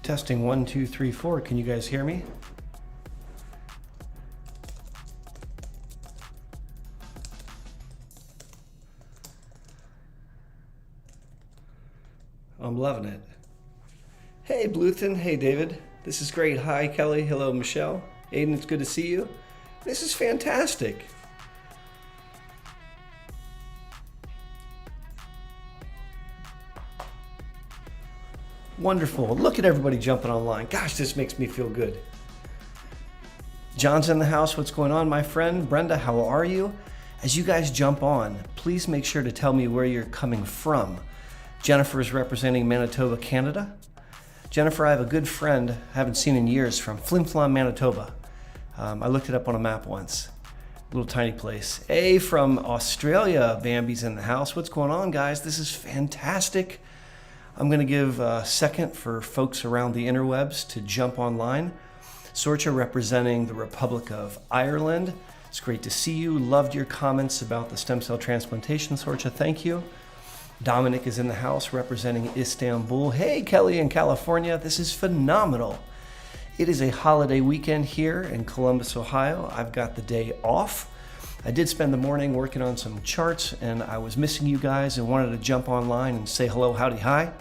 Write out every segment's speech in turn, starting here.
Testing 1, 2, 3, 4. Can you guys hear me? I'm loving it. Hey, Bluthen. Hey, David. This is great. Hi, Kelly. Hello, Michelle. Aiden, it's good to see you. This is fantastic. Wonderful. Look at everybody jumping online. Gosh, this makes me feel good. John's in the house. What's going on, my friend? Brenda, how are you? As you guys jump on, please make sure to tell me where you're coming from. Jennifer is representing Manitoba, Canada. Jennifer, I have a good friend I haven't seen in years from Flim Flam, Manitoba. I looked it up on a map once. Little tiny place. A from Australia, Bambi's in the house. What's going on, guys? This is fantastic. I'm going to give a second for folks around the interwebs to jump online. Sorcha representing the Republic of Ireland. It's great to see you. Loved your comments about the stem cell transplantation, Sorcha. Thank you. Dominic is in the house representing Istanbul. Hey, Kelly in California. This is phenomenal. It is a holiday weekend here in Columbus, Ohio. I've got the day off. I did spend the morning working on some charts, and I was missing you guys and wanted to jump online and say hello, howdy, hi.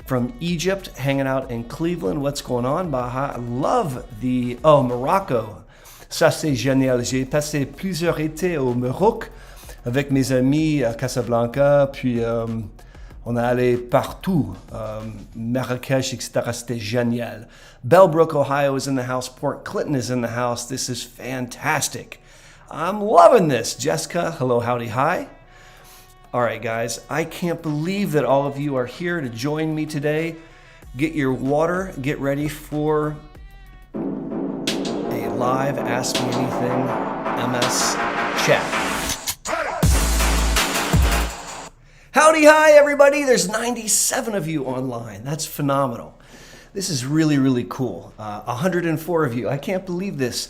From Egypt, hanging out in Cleveland. What's going on, Baha? I love the... Oh, Morocco. Ça, c'est génial. J'ai passé plusieurs étés au Maroc avec mes amis à Casablanca, puis on est allé partout. Marrakech, etc. C'était génial. Bellbrook, Ohio is in the house. Port Clinton is in the house. This is fantastic. I'm loving this. Jessica, hello, howdy, hi. All right, guys, I can't believe that all of you are here to join me today. Get your water, get ready for a live Ask Me Anything MS chat. Howdy, hi, everybody. There's 97 of you online. That's phenomenal. This is really, really cool. 104 of you. I can't believe this.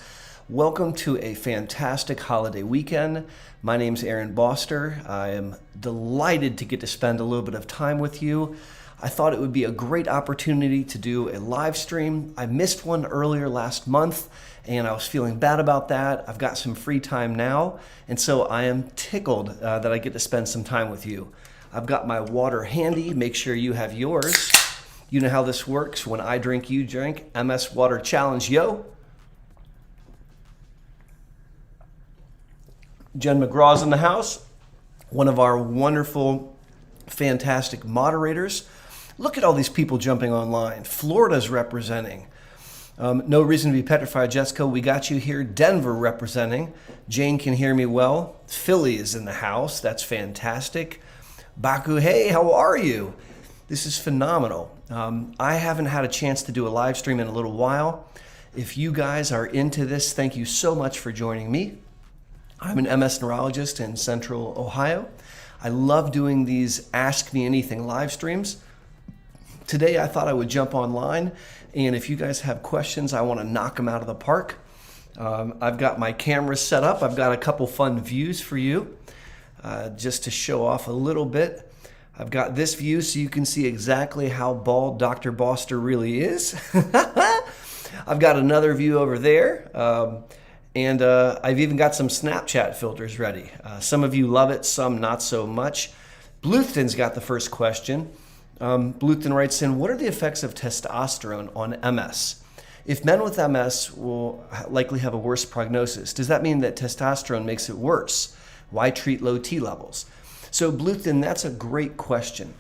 Welcome to a fantastic holiday weekend. My name's Aaron Boster. I am delighted to get to spend a little bit of time with you. I thought it would be a great opportunity to do a live stream. I missed one earlier last month, and I was feeling bad about that. I've got some free time now, and so I am tickled that I get to spend some time with you. I've got my water handy. Make sure you have yours. You know how this works. When I drink, you drink. MS Water Challenge, yo. Jen McGraw's in the house, one of our wonderful, fantastic moderators. Look at all these people jumping online. Florida's representing. No reason to be petrified, Jessica. We got you here. Denver representing. Jane can hear me well. Philly is in the house. That's fantastic. Baku, hey, how are you? This is phenomenal. I haven't had a chance to do a live stream in a little while. If you guys are into this, thank you so much for joining me. I'm an MS neurologist in Central Ohio. I love doing these Ask Me Anything live streams. Today I thought I would jump online, and if you guys have questions, I want to knock them out of the park. I've got my cameras set up. I've got a couple fun views for you just to show off a little bit. I've got this view so you can see exactly how bald Dr. Boster really is. I've got another view over there. And I've even got some Snapchat filters ready. Some of you love it, some not so much. Bluthten's got the first question. Bluthten writes in, what are the effects of testosterone on MS? If men with MS will likely have a worse prognosis, does that mean that testosterone makes it worse? Why treat low T levels? So Bluthten, that's a great question.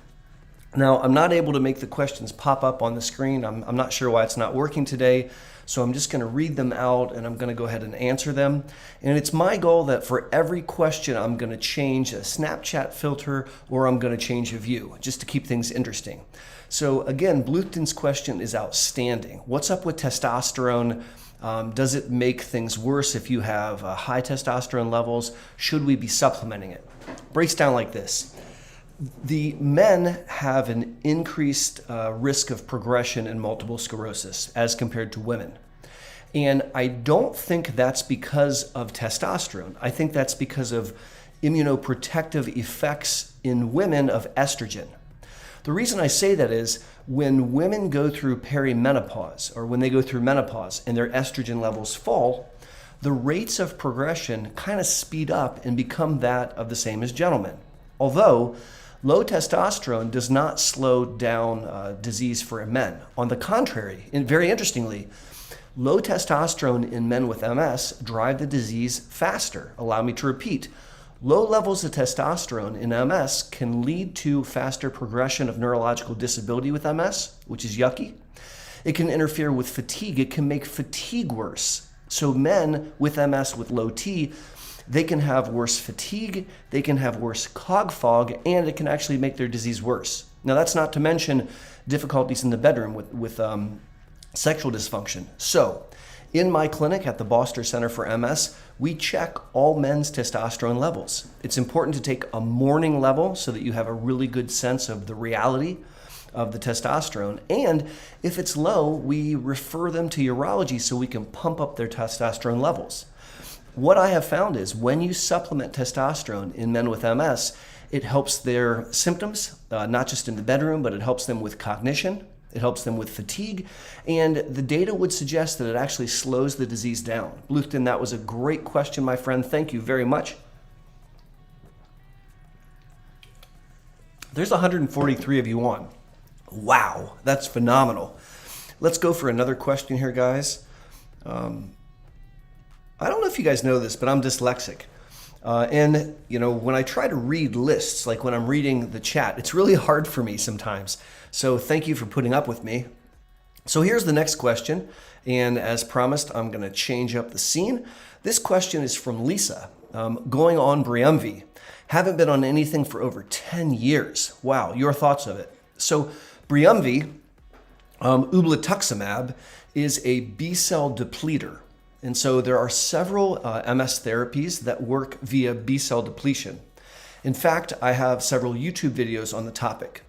Now, I'm not able to make the questions pop up on the screen. I'm not sure why it's not working today. So I'm just going to read them out and I'm going to go ahead and answer them. And it's my goal that for every question, I'm going to change a Snapchat filter or I'm going to change a view just to keep things interesting. So again, Bluthten's question is outstanding. What's up with testosterone? Does it make things worse if you have high testosterone levels? Should we be supplementing it? Breaks down like this. The men have an increased risk of progression in multiple sclerosis as compared to women. And I don't think that's because of testosterone. I think that's because of immunoprotective effects in women of estrogen. The reason I say that is when women go through perimenopause or when they go through menopause and their estrogen levels fall, the rates of progression kind of speed up and become that of the same as gentlemen. Although low testosterone does not slow down disease for men. On the contrary, and very interestingly, low testosterone in men with MS drive the disease faster. Allow me to repeat. Low levels of testosterone in MS can lead to faster progression of neurological disability with MS, which is yucky. It can interfere with fatigue. It can make fatigue worse. So men with MS with low T, they can have worse fatigue, they can have worse cog fog, and it can actually make their disease worse. Now that's not to mention difficulties in the bedroom with sexual dysfunction. So in my clinic at the Boster Center for MS, we check all men's testosterone levels. It's important to take a morning level so that you have a really good sense of the reality of the testosterone. And if it's low, we refer them to urology so we can pump up their testosterone levels. What I have found is when you supplement testosterone in men with MS, it helps their symptoms, not just in the bedroom, but it helps them with cognition. It helps them with fatigue, and the data would suggest that it actually slows the disease down. Bluthton, that was a great question, my friend. Thank you very much. There's 143 of you on. Wow, that's phenomenal. Let's go for another question here, guys. I don't know if you guys know this, but I'm dyslexic. And when I try to read lists, like when I'm reading the chat, it's really hard for me sometimes. So thank you for putting up with me. So here's the next question. And as promised, I'm going to change up the scene. This question is from Lisa, going on Briumvi. Haven't been on anything for over 10 years. Wow, your thoughts of it. So Briumvi, Ublituximab, is a B-cell depleter. And so there are several MS therapies that work via B-cell depletion. In fact, I have several YouTube videos on the topic.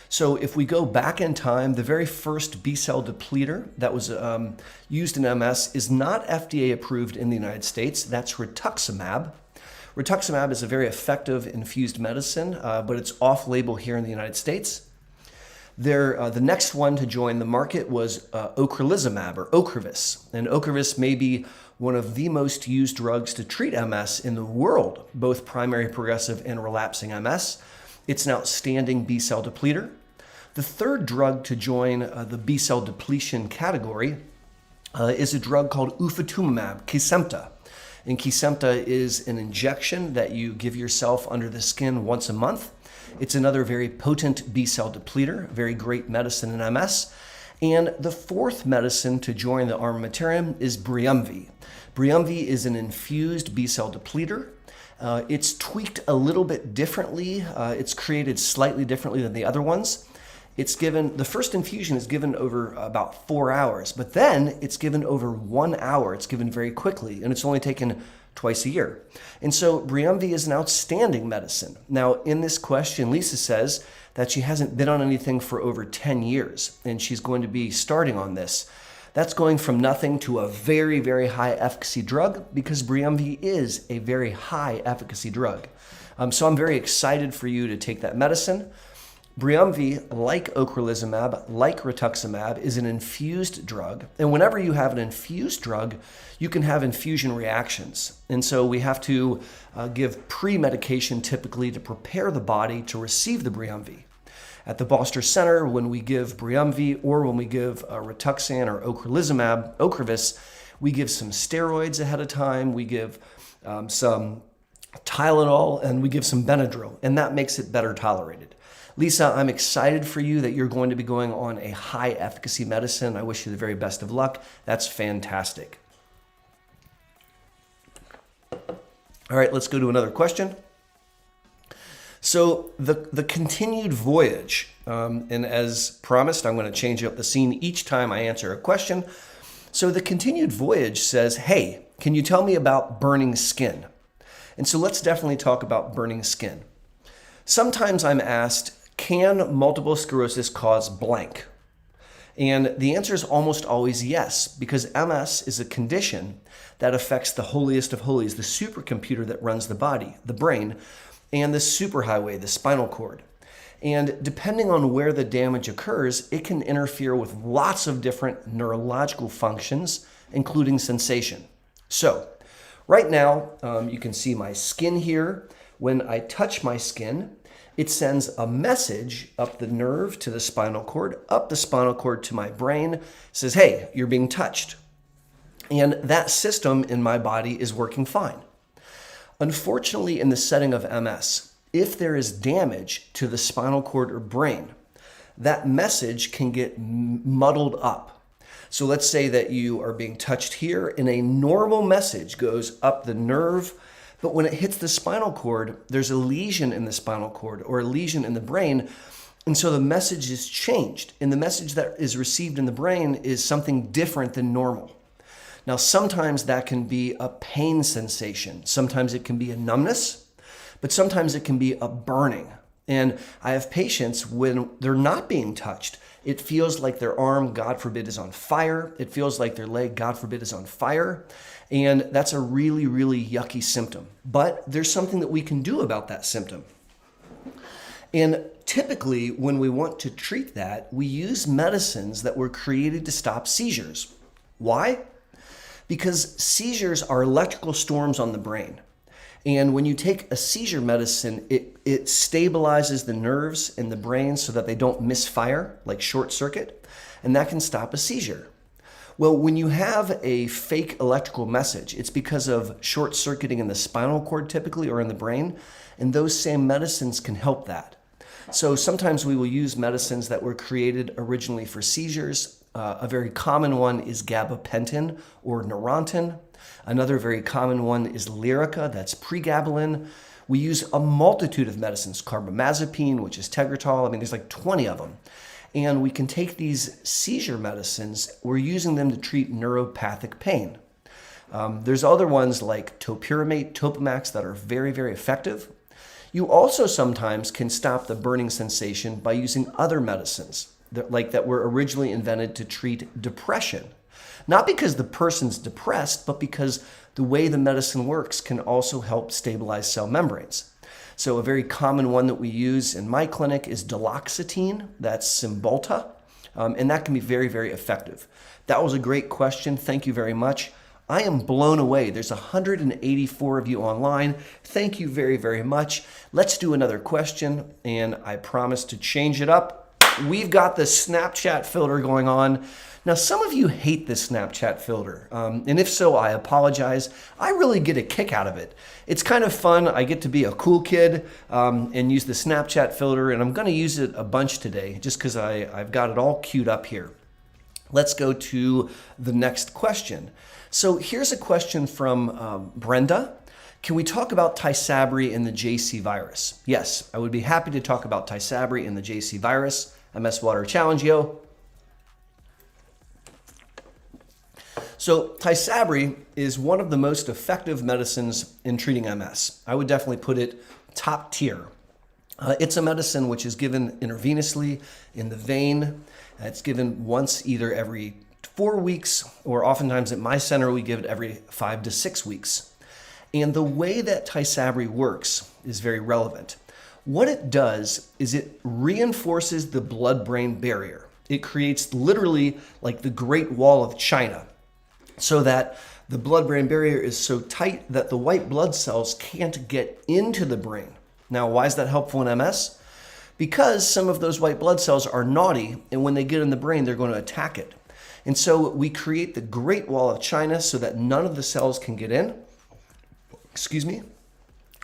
So if we go back in time, the very first B-cell depleter that was used in MS is not FDA approved in the United States. That's rituximab. Rituximab is a very effective infused medicine, but it's off-label here in the United States. The next one to join the market was Ocrelizumab or Ocrevus. And Ocrevus may be one of the most used drugs to treat MS in the world, both primary progressive and relapsing MS. It's an outstanding B-cell depleter. The third drug to join the B-cell depletion category is a drug called Ublituximab, Kesimpta. And Kesimpta is an injection that you give yourself under the skin once a month. It's another very potent B-cell depleter, very great medicine in MS. And the fourth medicine to join the armamentarium is Briumvi. Briumvi is an infused B-cell depleter. It's tweaked a little bit differently. It's created slightly differently than the other ones. The first infusion is given over about 4 hours, but then it's given over 1 hour. It's given very quickly, and it's only taken twice a year. And so Briumvi is an outstanding medicine. Now, in this question, Lisa says that she hasn't been on anything for over 10 years, and she's going to be starting on this. That's going from nothing to a very, very high efficacy drug because Briumvi is a very high efficacy drug. So I'm very excited for you to take that medicine. Briumvi, like Ocrelizumab, like rituximab, is an infused drug. And whenever you have an infused drug, you can have infusion reactions. And so we have to give pre-medication typically to prepare the body to receive the Briumvi. At the Boster Center, when we give Briumvi or when we give Rituxan or Ocrelizumab, Ocrevus, we give some steroids ahead of time, we give some Tylenol, and we give some Benadryl, and that makes it better tolerated. Lisa, I'm excited for you that you're going to be going on a high efficacy medicine. I wish you the very best of luck. That's fantastic. All right, let's go to another question. So the continued voyage, and as promised, I'm going to change up the scene each time I answer a question. So the continued voyage says, hey, can you tell me about burning skin? And so let's definitely talk about burning skin. Sometimes I'm asked, can multiple sclerosis cause blank? And the answer is almost always yes, because MS is a condition that affects the holiest of holies, the supercomputer that runs the body, the brain, and the superhighway, the spinal cord. And depending on where the damage occurs, it can interfere with lots of different neurological functions, including sensation. So right now, you can see my skin here. When I touch my skin, it sends a message up the nerve to the spinal cord, up the spinal cord to my brain, says, hey, you're being touched. And that system in my body is working fine. Unfortunately, in the setting of MS, if there is damage to the spinal cord or brain, that message can get muddled up. So let's say that you are being touched here and a normal message goes up the nerve, but when it hits the spinal cord, there's a lesion in the spinal cord or a lesion in the brain. And so the message is changed. And the message that is received in the brain is something different than normal. Now, sometimes that can be a pain sensation. Sometimes it can be a numbness, but sometimes it can be a burning. And I have patients when they're not being touched, it feels like their arm, God forbid, is on fire. It feels like their leg, God forbid, is on fire. And that's a really, really yucky symptom. But there's something that we can do about that symptom. And typically, when we want to treat that, we use medicines that were created to stop seizures. Why? Because seizures are electrical storms on the brain. And when you take a seizure medicine, it stabilizes the nerves in the brain so that they don't misfire, like short circuit, and that can stop a seizure. Well, when you have a fake electrical message, it's because of short circuiting in the spinal cord typically or in the brain, and those same medicines can help that. So sometimes we will use medicines that were created originally for seizures. A very common one is gabapentin or Neurontin. Another very common one is Lyrica, that's pregabalin. We use a multitude of medicines, Carbamazepine, which is Tegretol. I mean, there's like 20 of them. And we can take these seizure medicines, we're using them to treat neuropathic pain. There's other ones like topiramate, Topamax that are very, very effective. You also sometimes can stop the burning sensation by using other medicines that were originally invented to treat depression. Not because the person's depressed, but because the way the medicine works can also help stabilize cell membranes. So a very common one that we use in my clinic is duloxetine, that's Cymbalta, and that can be very, very effective. That was a great question. Thank you very much. I am blown away. There's 184 of you online. Thank you very, very much. Let's do another question, and I promise to change it up. We've got the Snapchat filter going on. Now, some of you hate this Snapchat filter, and if so, I apologize. I really get a kick out of it. It's kind of fun. I get to be a cool kid and use the Snapchat filter, and I'm going to use it a bunch today just because I've got it all queued up here. Let's go to the next question. So here's a question from Brenda. Can we talk about Tysabri and the JC virus? Yes, I would be happy to talk about Tysabri and the JC virus. MS Water Challenge, yo. So Tysabri is one of the most effective medicines in treating MS. I would definitely put it top tier. It's a medicine which is given intravenously in the vein. It's given once either every 4 weeks, or oftentimes at my center we give it every 5 to 6 weeks. And the way that Tysabri works is very relevant. What it does is it reinforces the blood-brain barrier. It creates literally like the Great Wall of China, so that the blood-brain barrier is so tight that the white blood cells can't get into the brain. Now, why is that helpful in MS? Because some of those white blood cells are naughty, and when they get in the brain, they're going to attack it. And so we create the Great Wall of China so that none of the cells can get in. Excuse me.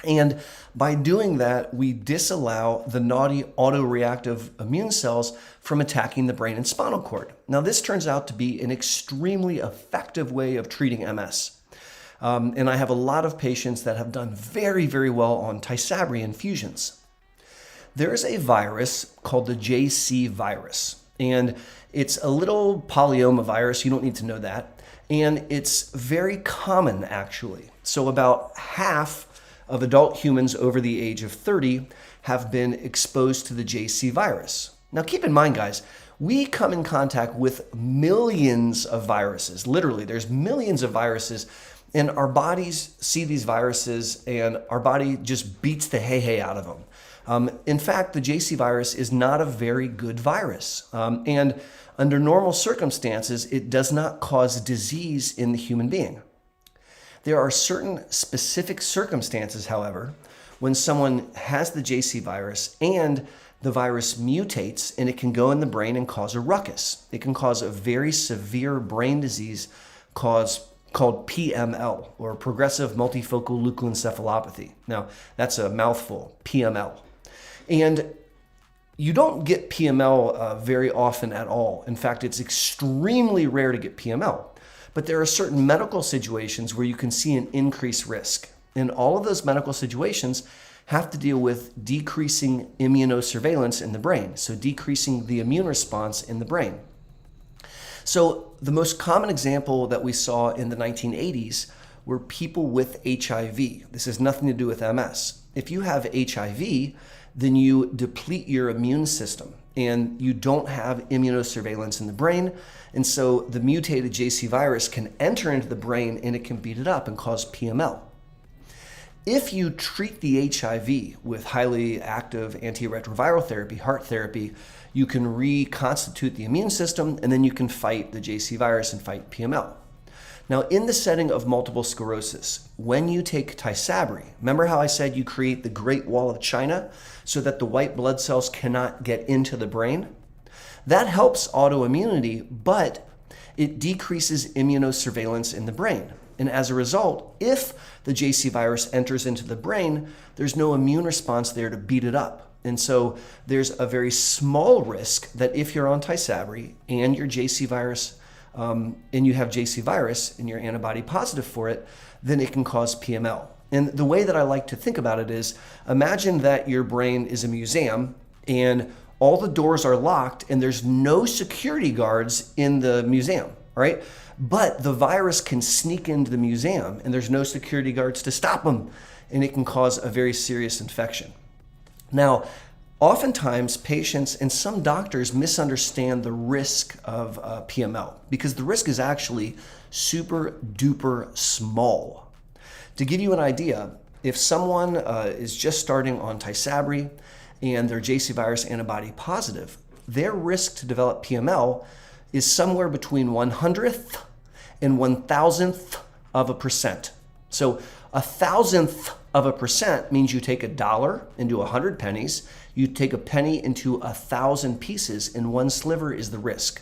And by doing that, we disallow the naughty autoreactive immune cells from attacking the brain and spinal cord. Now, this turns out to be an extremely effective way of treating MS. And I have a lot of patients that have done very, very well on Tysabri infusions. There is a virus called the JC virus, and it's a little polyoma virus. You don't need to know that. And it's very common, actually. So about half of adult humans over the age of 30 have been exposed to the JC virus. Now keep in mind, guys, we come in contact with millions of viruses. Literally, there's millions of viruses, and our bodies see these viruses and our body just beats the hay out of them. In fact, the JC virus is not a very good virus. And under normal circumstances, it does not cause disease in the human being. There are certain specific circumstances, however, when someone has the JC virus and the virus mutates and it can go in the brain and cause a ruckus. It can cause a very severe brain disease called PML, or progressive multifocal leukoencephalopathy. Now, that's a mouthful, PML. And you don't get PML very often at all. In fact, it's extremely rare to get PML. But there are certain medical situations where you can see an increased risk. And all of those medical situations have to deal with decreasing immunosurveillance in the brain, so decreasing the immune response in the brain. So the most common example that we saw in the 1980s were people with HIV. This has nothing to do with MS. If you have HIV, then you deplete your immune system and you don't have immunosurveillance in the brain. And so the mutated JC virus can enter into the brain and it can beat it up and cause PML. If you treat the HIV with highly active antiretroviral therapy, heart therapy, you can reconstitute the immune system and then you can fight the JC virus and fight PML. Now, in the setting of multiple sclerosis, when you take Tysabri, remember how I said you create the Great Wall of China so that the white blood cells cannot get into the brain? That helps autoimmunity, but it decreases immunosurveillance in the brain. And as a result, if the JC virus enters into the brain, there's no immune response there to beat it up. And so there's a very small risk that if you're on Tysabri and your JC virus, and you have JC virus and you're antibody positive for it, then it can cause PML. And the way that I like to think about it is, imagine that your brain is a museum and all the doors are locked and there's no security guards in the museum, all right? But the virus can sneak into the museum and there's no security guards to stop them, and it can cause a very serious infection. Now, oftentimes patients and some doctors misunderstand the risk of PML because the risk is actually super duper small. To give you an idea, if someone is just starting on Tysabri and they're JC virus antibody positive, their risk to develop PML is somewhere between 1/100th and 1,000th of a percent. So 1,000th of a percent means you take $1 into 100 pennies, you take a penny into 1,000 pieces, and one sliver is the risk.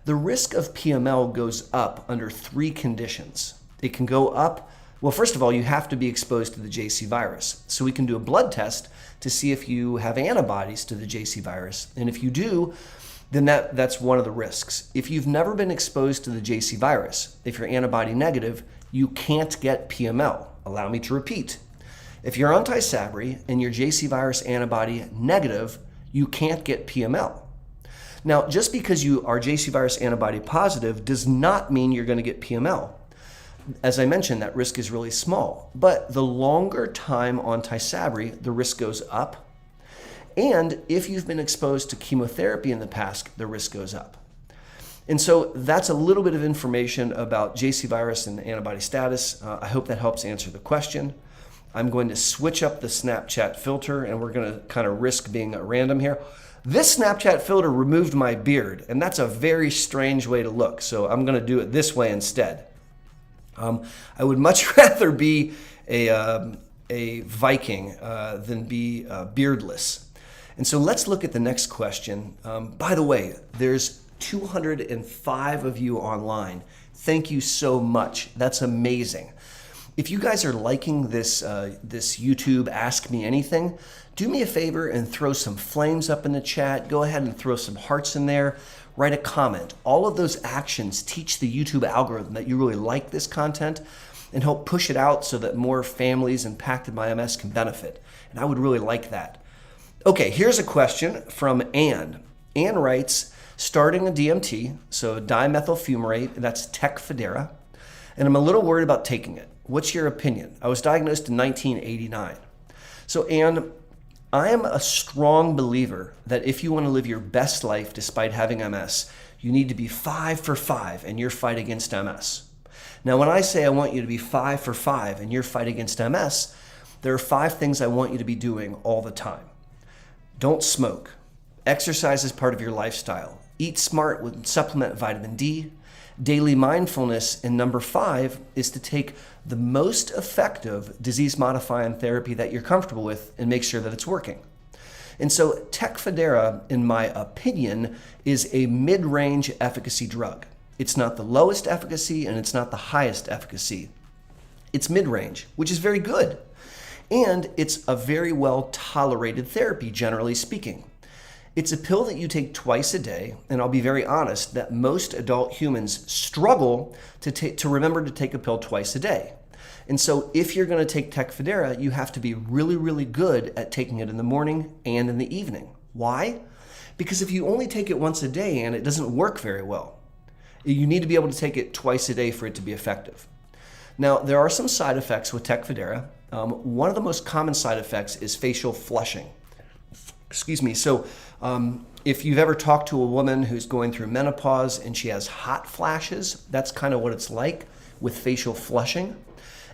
The risk of PML goes up under 3 conditions. It can go up, well, first of all, you have to be exposed to the JC virus. So we can do a blood test to see if you have antibodies to the JC virus. And if you do, then that's one of the risks. If you've never been exposed to the JC virus, if you're antibody negative, you can't get PML. Allow me to repeat. If you're on Tysabri and you're JC virus antibody negative, you can't get PML. Now, just because you are JC virus antibody positive does not mean you're going to get PML. As I mentioned, that risk is really small. But the longer time on Tysabri, the risk goes up. And if you've been exposed to chemotherapy in the past, the risk goes up. And so that's a little bit of information about JC virus and antibody status. I hope that helps answer the question. I'm going to switch up the Snapchat filter and we're going to kind of risk being at random here. This Snapchat filter removed my beard, and that's a very strange way to look. So I'm going to do it this way instead. I would much rather be a Viking than be beardless. And so let's look at the next question. By the way, there's 205 of you online. Thank you so much. That's amazing. If you guys are liking this YouTube Ask Me Anything, do me a favor and throw some flames up in the chat. Go ahead and throw some hearts in there. Write a comment. All of those actions teach the YouTube algorithm that you really like this content and help push it out so that more families impacted by MS can benefit. And I would really like that. Okay, here's a question from Anne. Anne writes, starting a DMT, so dimethyl fumarate, that's Tecfidera, and I'm a little worried about taking it. What's your opinion? I was diagnosed in 1989. So Anne, I am a strong believer that if you want to live your best life despite having MS, you need to be 5 for 5 in your fight against MS. Now, when I say I want you to be 5 for 5 in your fight against MS, there are 5 things I want you to be doing all the time. Don't smoke. Exercise is part of your lifestyle. Eat smart with supplement vitamin D. Daily mindfulness. And number 5 is to take the most effective disease-modifying therapy that you're comfortable with and make sure that it's working. And so Tecfidera, in my opinion, is a mid-range efficacy drug. It's not the lowest efficacy and it's not the highest efficacy. It's mid-range, which is very good. And it's a very well-tolerated therapy, generally speaking. It's a pill that you take twice a day, and I'll be very honest that most adult humans struggle to remember to take a pill twice a day. And so if you're going to take Tecfidera, you have to be really, really good at taking it in the morning and in the evening. Why? Because if you only take it once a day and it doesn't work very well, you need to be able to take it twice a day for it to be effective. Now, there are some side effects with Tecfidera. One of the most common side effects is facial flushing. Excuse me. So if you've ever talked to a woman who's going through menopause and she has hot flashes, that's kind of what it's like with facial flushing.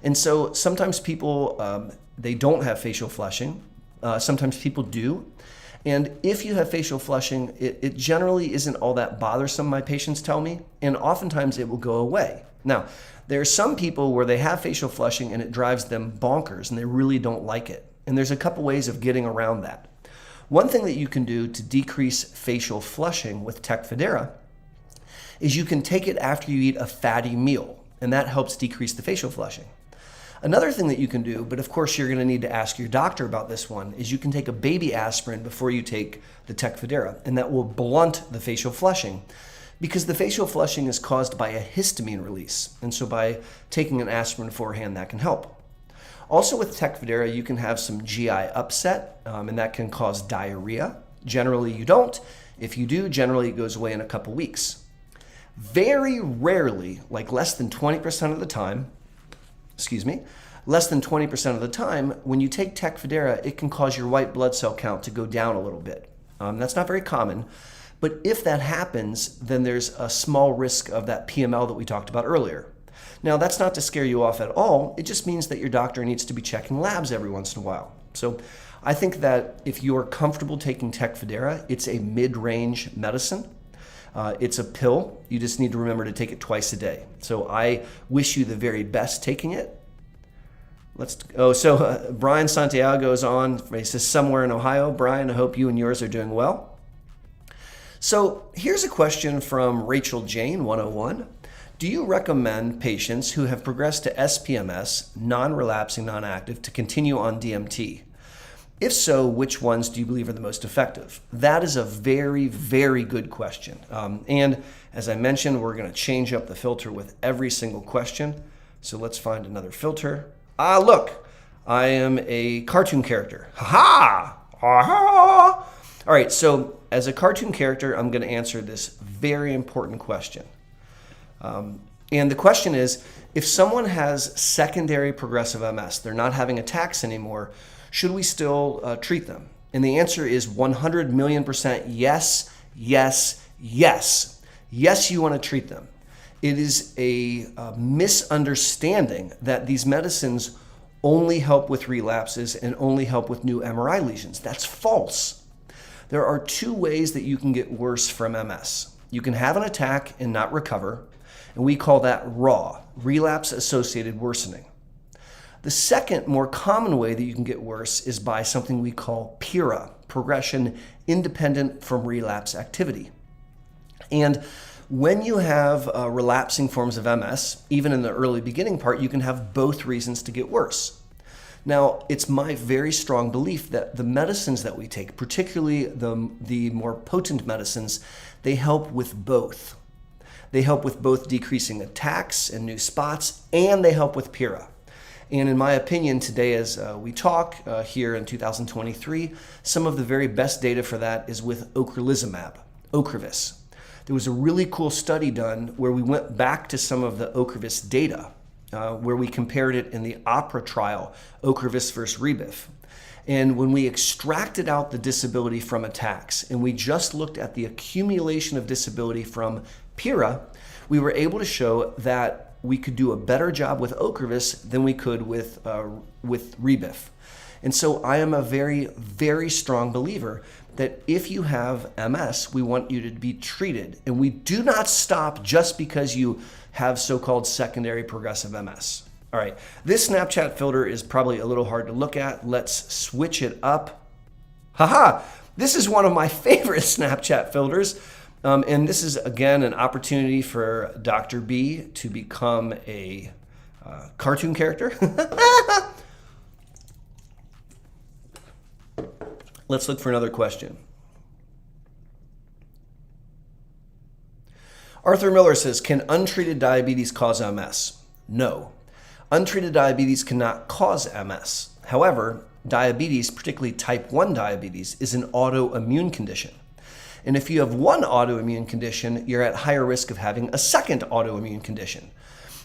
And so sometimes people, they don't have facial flushing. Sometimes people do. And if you have facial flushing, it generally isn't all that bothersome, my patients tell me, and oftentimes it will go away. Now, there are some people where they have facial flushing and it drives them bonkers and they really don't like it. And there's a couple ways of getting around that. One thing that you can do to decrease facial flushing with Tecfidera is you can take it after you eat a fatty meal, and that helps decrease the facial flushing. Another thing that you can do, but of course you're going to need to ask your doctor about this one, is you can take a baby aspirin before you take the Tecfidera, and that will blunt the facial flushing because the facial flushing is caused by a histamine release. And so by taking an aspirin beforehand, that can help. Also with Tecfidera, you can have some GI upset, and that can cause diarrhea. Generally, you don't. If you do, generally it goes away in a couple weeks. Very rarely, like less than 20% of the time, when you take Tecfidera, it can cause your white blood cell count to go down a little bit. That's not very common, but if that happens, then there's a small risk of that PML that we talked about earlier. Now, that's not to scare you off at all. It just means that your doctor needs to be checking labs every once in a while. So I think that if you're comfortable taking Tecfidera, it's a mid-range medicine. It's a pill. You just need to remember to take it twice a day. So I wish you the very best taking it. Brian Santiago is on. He says somewhere in Ohio. Brian, I hope you and yours are doing well. So here's a question from Rachel Jane, 101. Do you recommend patients who have progressed to SPMS, non-relapsing, non-active, to continue on DMT? If so, which ones do you believe are the most effective? That is a very, very good question. And as I mentioned, we're going to change up the filter with every single question. So let's find another filter. Look, I am a cartoon character. Ha-ha! Ha-ha! All right, so as a cartoon character, I'm going to answer this very important question. And the question is, if someone has secondary progressive MS, they're not having attacks anymore, should we still treat them? And the answer is 100 million % yes, yes, yes. Yes, you want to treat them. It is a misunderstanding that these medicines only help with relapses and only help with new MRI lesions. That's false. There are 2 ways that you can get worse from MS. You can have an attack and not recover, and we call that RAW, relapse-associated worsening. The second, more common way that you can get worse is by something we call PIRA, progression independent from relapse activity. And when you have relapsing forms of MS, even in the early beginning part, you can have both reasons to get worse. Now, it's my very strong belief that the medicines that we take, particularly the more potent medicines, they help with both. They help with both decreasing attacks and new spots, and they help with PIRA. And in my opinion, today as we talk here in 2023, some of the very best data for that is with Ocrevus. There was a really cool study done where we went back to some of the Ocrevus data, where we compared it in the OPERA trial, Ocrevus versus Rebif. And when we extracted out the disability from attacks and we just looked at the accumulation of disability from PIRA, we were able to show that we could do a better job with Ocrevus than we could with Rebif. And so I am a very, very strong believer that if you have MS, we want you to be treated. And we do not stop just because you have so-called secondary progressive MS. All right, this Snapchat filter is probably a little hard to look at. Let's switch it up. Haha, this is one of my favorite Snapchat filters. And this is, again, an opportunity for Dr. B to become a cartoon character. Let's look for another question. Arthur Miller says, can untreated diabetes cause MS? No. Untreated diabetes cannot cause MS. However, diabetes, particularly type 1 diabetes, is an autoimmune condition. And if you have one autoimmune condition, you're at higher risk of having a second autoimmune condition.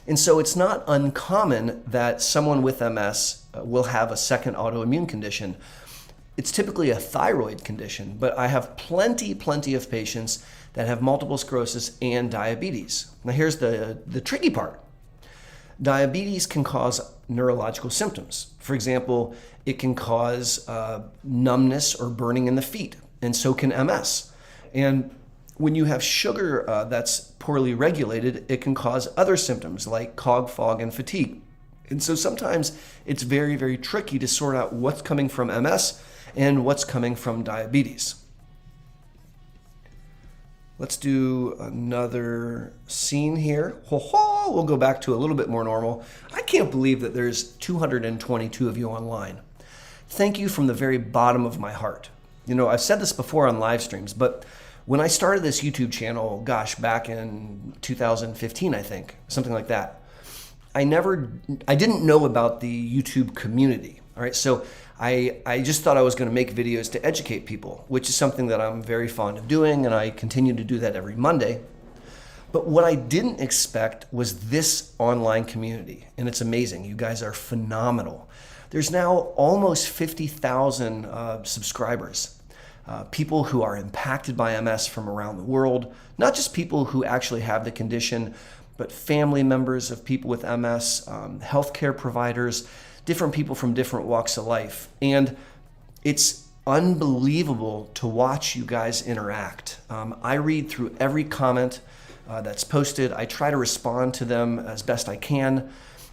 And so it's not uncommon that someone with MS will have a second autoimmune condition. It's typically a thyroid condition, but I have plenty of patients that have multiple sclerosis and diabetes. Now here's the tricky part. Diabetes can cause neurological symptoms. For example, it can cause numbness or burning in the feet, and so can MS. And when you have sugar that's poorly regulated, it can cause other symptoms like cog, fog, and fatigue. And so sometimes it's very, very tricky to sort out what's coming from MS and what's coming from diabetes. Let's do another scene here. We'll go back to a little bit more normal. I can't believe that there's 222 of you online. Thank you from the very bottom of my heart. You know, I've said this before on live streams, but when I started this YouTube channel, gosh, back in 2015, I think, something like that, I didn't know about the YouTube community. All right, so I just thought I was going to make videos to educate people, which is something that I'm very fond of doing, and I continue to do that every Monday. But what I didn't expect was this online community, and it's amazing. You guys are phenomenal. There's now almost 50,000 subscribers, people who are impacted by MS from around the world, not just people who actually have the condition, but family members of people with MS, healthcare providers, different people from different walks of life. And it's unbelievable to watch you guys interact. I read through every comment that's posted. I try to respond to them as best I can.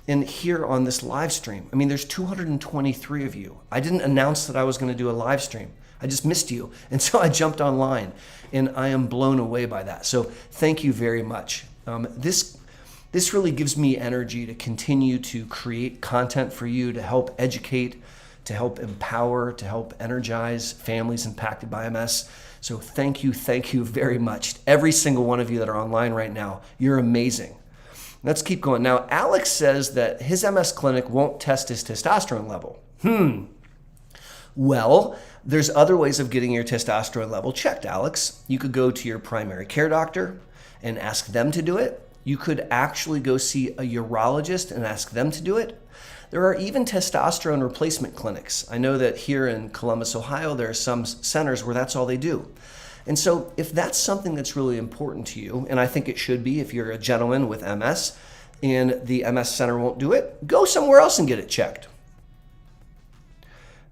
And here on this live stream, I mean, there's 223 of you. I didn't announce that I was going to do a live stream. I just missed you. And so I jumped online, and I am blown away by that. So thank you very much. This really gives me energy to continue to create content for you, to help educate, to help empower, to help energize families impacted by MS. So thank you very much. Every single one of you that are online right now, you're amazing. Let's keep going. Now, Alex says that his MS clinic won't test his testosterone level. Well, there's other ways of getting your testosterone level checked, Alex. You could go to your primary care doctor and ask them to do it. You could actually go see a urologist and ask them to do it. There are even testosterone replacement clinics. I know that here in Columbus, Ohio, there are some centers where that's all they do. And so if that's something that's really important to you, and I think it should be if you're a gentleman with MS and the MS center won't do it, go somewhere else and get it checked.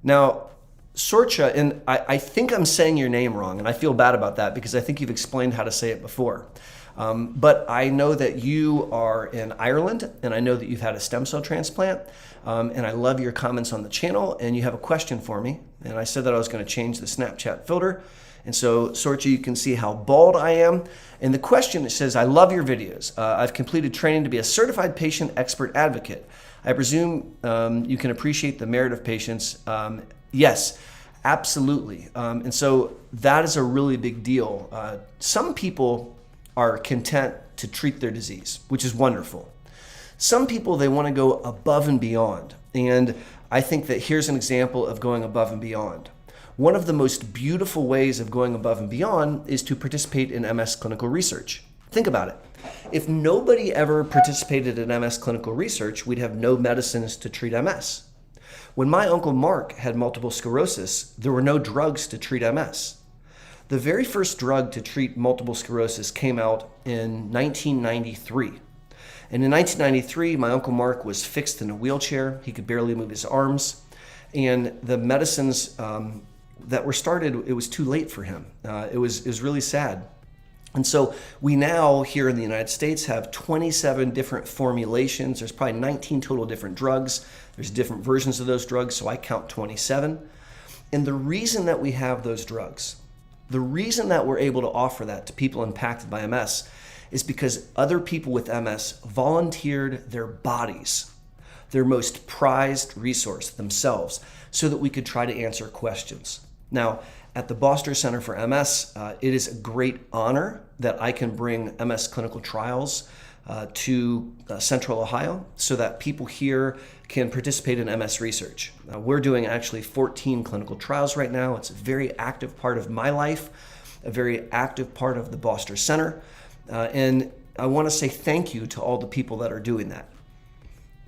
Now, Sorcha, and I think I'm saying your name wrong, and I feel bad about that because I think you've explained how to say it before. But I know that you are in Ireland, and I know that you've had a stem cell transplant, and I love your comments on the channel, and you have a question for me. And I said that I was going to change the Snapchat filter. And so, Sorcha, you can see how bald I am. And the question says, I love your videos. I've completed training to be a certified patient expert advocate. I presume you can appreciate the merit of patients. Yes, absolutely. And so that is a really big deal. Some people are content to treat their disease, which is wonderful. Some people, they want to go above and beyond. And I think that here's an example of going above and beyond. One of the most beautiful ways of going above and beyond is to participate in MS clinical research. Think about it. If nobody ever participated in MS clinical research, we'd have no medicines to treat MS. When my Uncle Mark had multiple sclerosis, there were no drugs to treat MS. The very first drug to treat multiple sclerosis came out in 1993. And in 1993, my Uncle Mark was fixed in a wheelchair. He could barely move his arms. And the medicines that were started, it was too late for him. It was really sad. And so we now here in the United States have 27 different formulations. There's probably 19 total different drugs. There's different versions of those drugs, so I count 27. And the reason that we have those drugs, the reason that we're able to offer that to people impacted by MS is because other people with MS volunteered their bodies, their most prized resource, themselves, so that we could try to answer questions. Now, at the Boster Center for MS, it is a great honor that I can bring MS clinical trials to Central Ohio so that people here can participate in MS research. We're doing actually 14 clinical trials right now. It's a very active part of my life, a very active part of the Boster Center. And I want to say thank you to all the people that are doing that.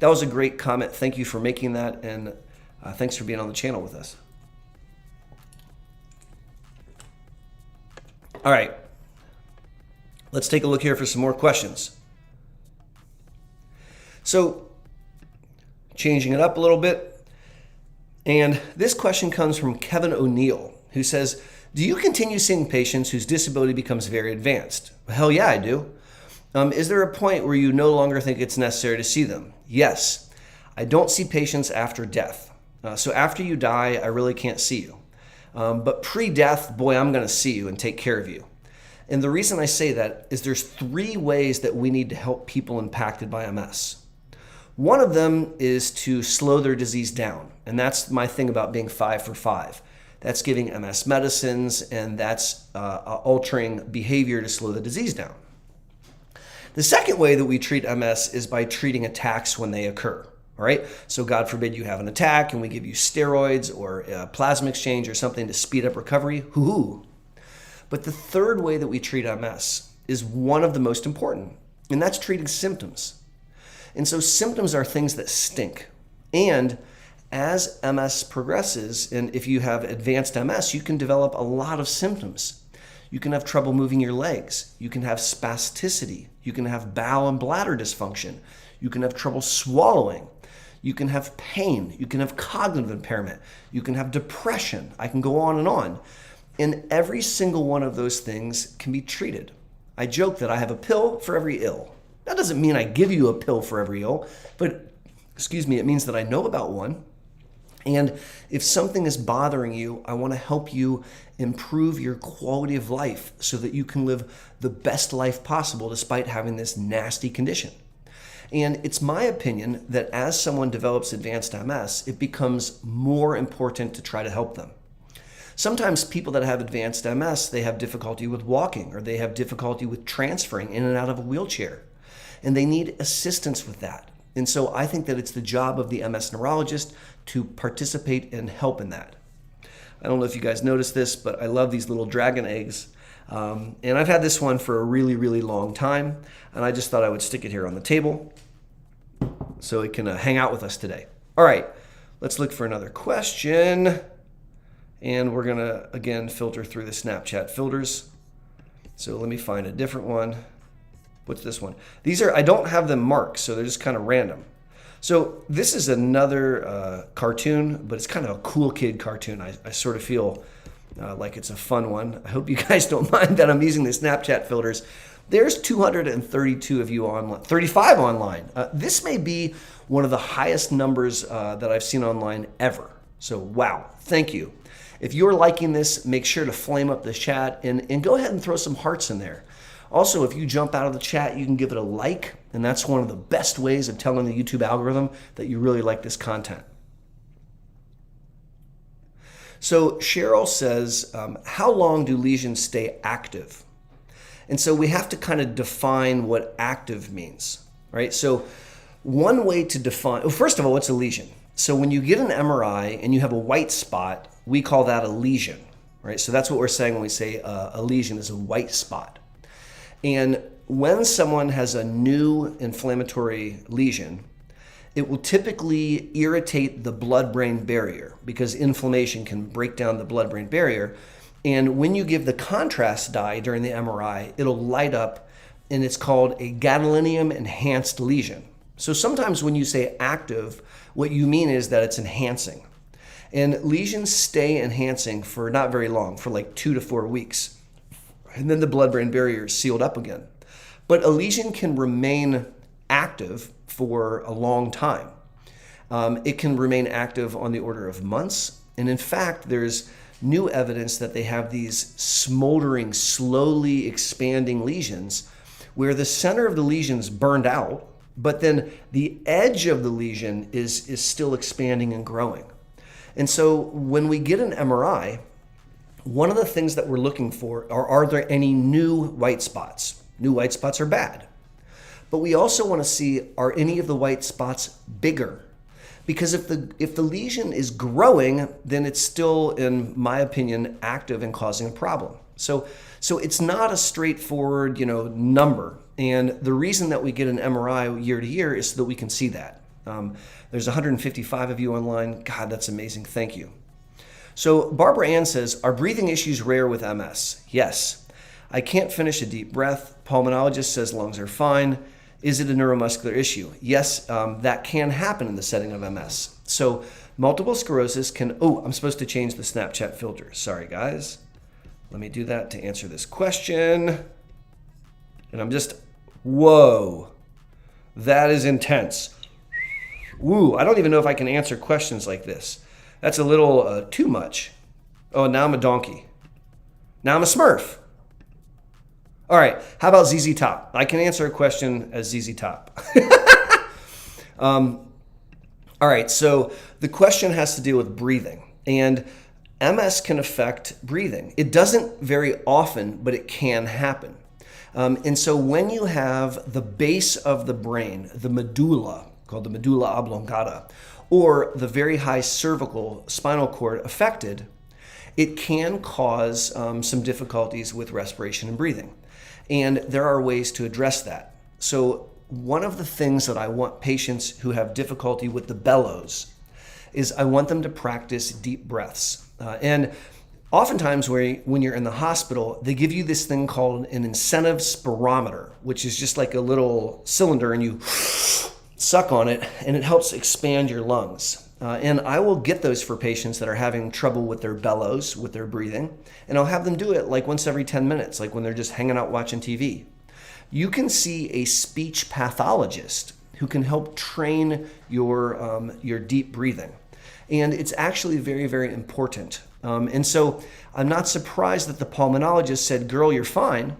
That was a great comment. Thank you for making that, and thanks for being on the channel with us. All right, let's take a look here for some more questions. So, changing it up a little bit, and this question comes from Kevin O'Neill, who says, do you continue seeing patients whose disability becomes very advanced? Hell yeah, I do. Is there a point where you no longer think it's necessary to see them? Yes. I don't see patients after death. So after you die, I really can't see you. But pre-death, boy, I'm going to see you and take care of you. And the reason I say that is there's 3 ways that we need to help people impacted by MS. One of them is to slow their disease down. And that's my thing about being 5 for 5. That's giving MS medicines, and that's altering behavior to slow the disease down. The second way that we treat MS is by treating attacks when they occur. All right, so God forbid you have an attack and we give you steroids or plasma exchange or something to speed up recovery. Hoo-hoo. But the third way that we treat MS is one of the most important, and that's treating symptoms. And so symptoms are things that stink. And as MS progresses, and if you have advanced MS, you can develop a lot of symptoms. You can have trouble moving your legs. You can have spasticity. You can have bowel and bladder dysfunction. You can have trouble swallowing. You can have pain. You can have cognitive impairment. You can have depression. I can go on. And every single one of those things can be treated. I joke that I have a pill for every ill. That doesn't mean I give you a pill for every ill, but it means that I know about one. And if something is bothering you, I want to help you improve your quality of life so that you can live the best life possible despite having this nasty condition. And it's my opinion that as someone develops advanced MS, it becomes more important to try to help them. Sometimes people that have advanced MS, they have difficulty with walking, or they have difficulty with transferring in and out of a wheelchair, and they need assistance with that. And so I think that it's the job of the MS neurologist to participate and help in that. I don't know if you guys noticed this, but I love these little dragon eggs. And I've had this one for a really, really long time, and I just thought I would stick it here on the table so it can hang out with us today. All right, let's look for another question. And we're gonna, again, filter through the Snapchat filters. So let me find a different one. What's this one? These are, I don't have them marked, so they're just kind of random. So this is another cartoon, but it's kind of a cool kid cartoon. I sort of feel like it's a fun one. I hope you guys don't mind that I'm using the Snapchat filters. There's 232 of you online, 35 online. This may be one of the highest numbers that I've seen online ever. So wow, thank you. If you're liking this, make sure to flame up the chat and go ahead and throw some hearts in there. Also, if you jump out of the chat, you can give it a like, and that's one of the best ways of telling the YouTube algorithm that you really like this content. So Cheryl says, how long do lesions stay active? And so we have to kind of define what active means, right? So one way to define, well, first of all, what's a lesion? So when you get an MRI and you have a white spot, we call that a lesion, right? So that's what we're saying when we say a lesion is a white spot. And when someone has a new inflammatory lesion, it will typically irritate the blood-brain barrier because inflammation can break down the blood-brain barrier. And when you give the contrast dye during the MRI, it'll light up, and it's called a gadolinium-enhanced lesion. So sometimes when you say active, what you mean is that it's enhancing. And lesions stay enhancing for not very long, for like 2 to 4 weeks. And then the blood-brain barrier is sealed up again. But a lesion can remain active for a long time. It can remain active on the order of months. And in fact, there's new evidence that they have these smoldering, slowly expanding lesions where the center of the lesion's burned out, but then the edge of the lesion is still expanding and growing. And so when we get an MRI, one of the things that we're looking for are there any new white spots? New white spots are bad. But we also want to see, are any of the white spots bigger? Because if the lesion is growing, then it's still, in my opinion, active and causing a problem. So it's not a straightforward, number. And the reason that we get an MRI year to year is so that we can see that. There's 155 of you online. God, that's amazing. Thank you. So Barbara Ann says, are breathing issues rare with MS? Yes. I can't finish a deep breath. Pulmonologist says lungs are fine. Is it a neuromuscular issue? Yes, that can happen in the setting of MS. So multiple sclerosis can, I'm supposed to change the Snapchat filter. Sorry, guys. Let me do that to answer this question. And I'm just, whoa, that is intense. Woo, I don't even know if I can answer questions like this. That's a little too much. Oh, now I'm a donkey. Now I'm a Smurf. All right, how about ZZ Top? I can answer a question as ZZ Top. All right, so the question has to do with breathing. And MS can affect breathing. It doesn't very often, but it can happen. And so when you have the base of the brain, the medulla, called the medulla oblongata, or the very high cervical spinal cord affected, it can cause some difficulties with respiration and breathing. And there are ways to address that. So one of the things that I want patients who have difficulty with the bellows is I want them to practice deep breaths. And oftentimes when you're in the hospital, they give you this thing called an incentive spirometer, which is just like a little cylinder and you suck on it and it helps expand your lungs. And I will get those for patients that are having trouble with their bellows, with their breathing, and I'll have them do it like once every 10 minutes, like when they're just hanging out watching TV. You can see a speech pathologist who can help train your deep breathing. And it's actually very, very important. And so I'm not surprised that the pulmonologist said, girl, you're fine.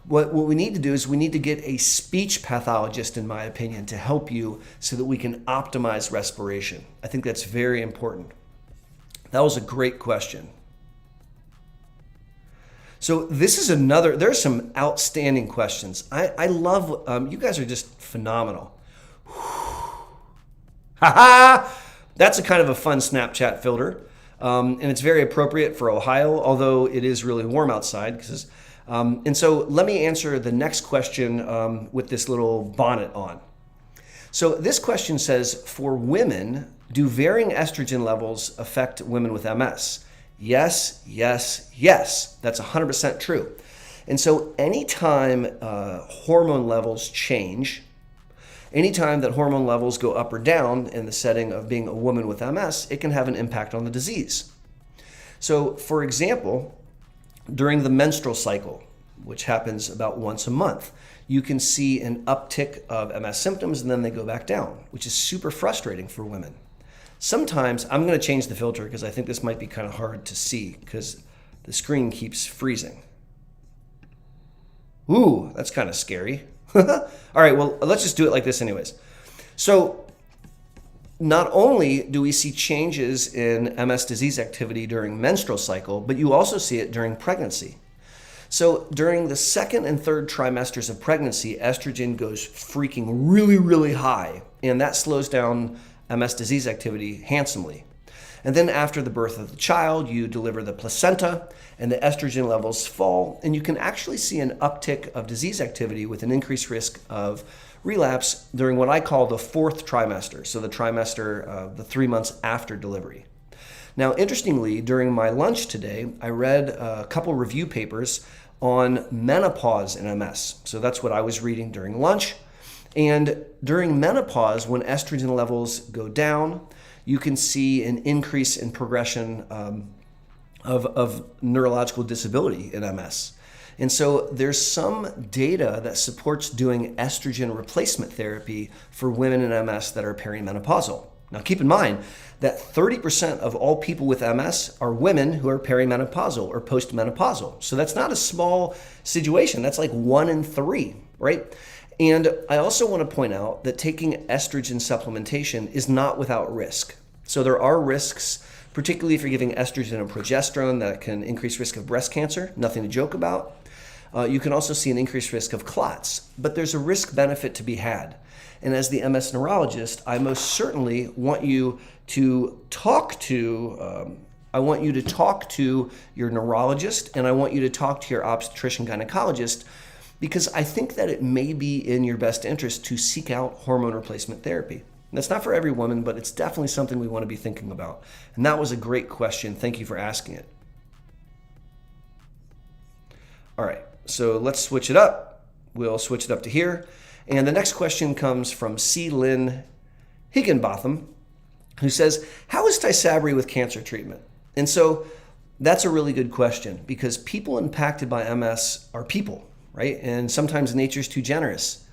What we need to do is we need to get a speech pathologist, in my opinion, to help you so that we can optimize respiration. I think that's very important. That was a great question. So this is there's some outstanding questions. I love, you guys are just phenomenal. That's a kind of a fun Snapchat filter. And it's very appropriate for Ohio, although it is really warm outside. And so let me answer the next question with this little bonnet on. So this question says, for women, do varying estrogen levels affect women with MS? Yes, yes, yes. That's 100% true. And so anytime hormone levels change, anytime that hormone levels go up or down in the setting of being a woman with MS, it can have an impact on the disease. So for example, during the menstrual cycle, which happens about once a month, you can see an uptick of MS symptoms and then they go back down, which is super frustrating for women. Sometimes, I'm going to change the filter because I think this might be kind of hard to see because the screen keeps freezing. Ooh, that's kind of scary. All right, well, let's just do it like this anyways. So not only do we see changes in MS disease activity during menstrual cycle, but you also see it during pregnancy. So during the second and third trimesters of pregnancy, estrogen goes freaking really, really high, and that slows down MS disease activity handsomely. And then after the birth of the child, you deliver the placenta, and the estrogen levels fall, and you can actually see an uptick of disease activity with an increased risk of relapse during what I call the fourth trimester, so the trimester, the 3 months after delivery. Now, interestingly, during my lunch today, I read a couple review papers on menopause in MS. So that's what I was reading during lunch. And during menopause, when estrogen levels go down, you can see an increase in progression of neurological disability in MS. And so there's some data that supports doing estrogen replacement therapy for women in MS that are perimenopausal. Now keep in mind that 30% of all people with MS are women who are perimenopausal or postmenopausal. So that's not a small situation. That's like 1 in 3, right? And I also want to point out that taking estrogen supplementation is not without risk. So there are risks, particularly if you're giving estrogen and progesterone, that can increase risk of breast cancer, nothing to joke about. You can also see an increased risk of clots, but there's a risk benefit to be had. And as the MS neurologist, I most certainly want you to talk to your neurologist, and I want you to talk to your obstetrician gynecologist, because I think that it may be in your best interest to seek out hormone replacement therapy. And that's not for every woman, but it's definitely something we want to be thinking about. And that was a great question. Thank you for asking it. All right, so let's switch it up. We'll switch it up to here. And the next question comes from C. Lynn Higginbotham, who says, how is Tysabri with cancer treatment? And so that's a really good question, because people impacted by MS are people, right? And sometimes nature's too generous.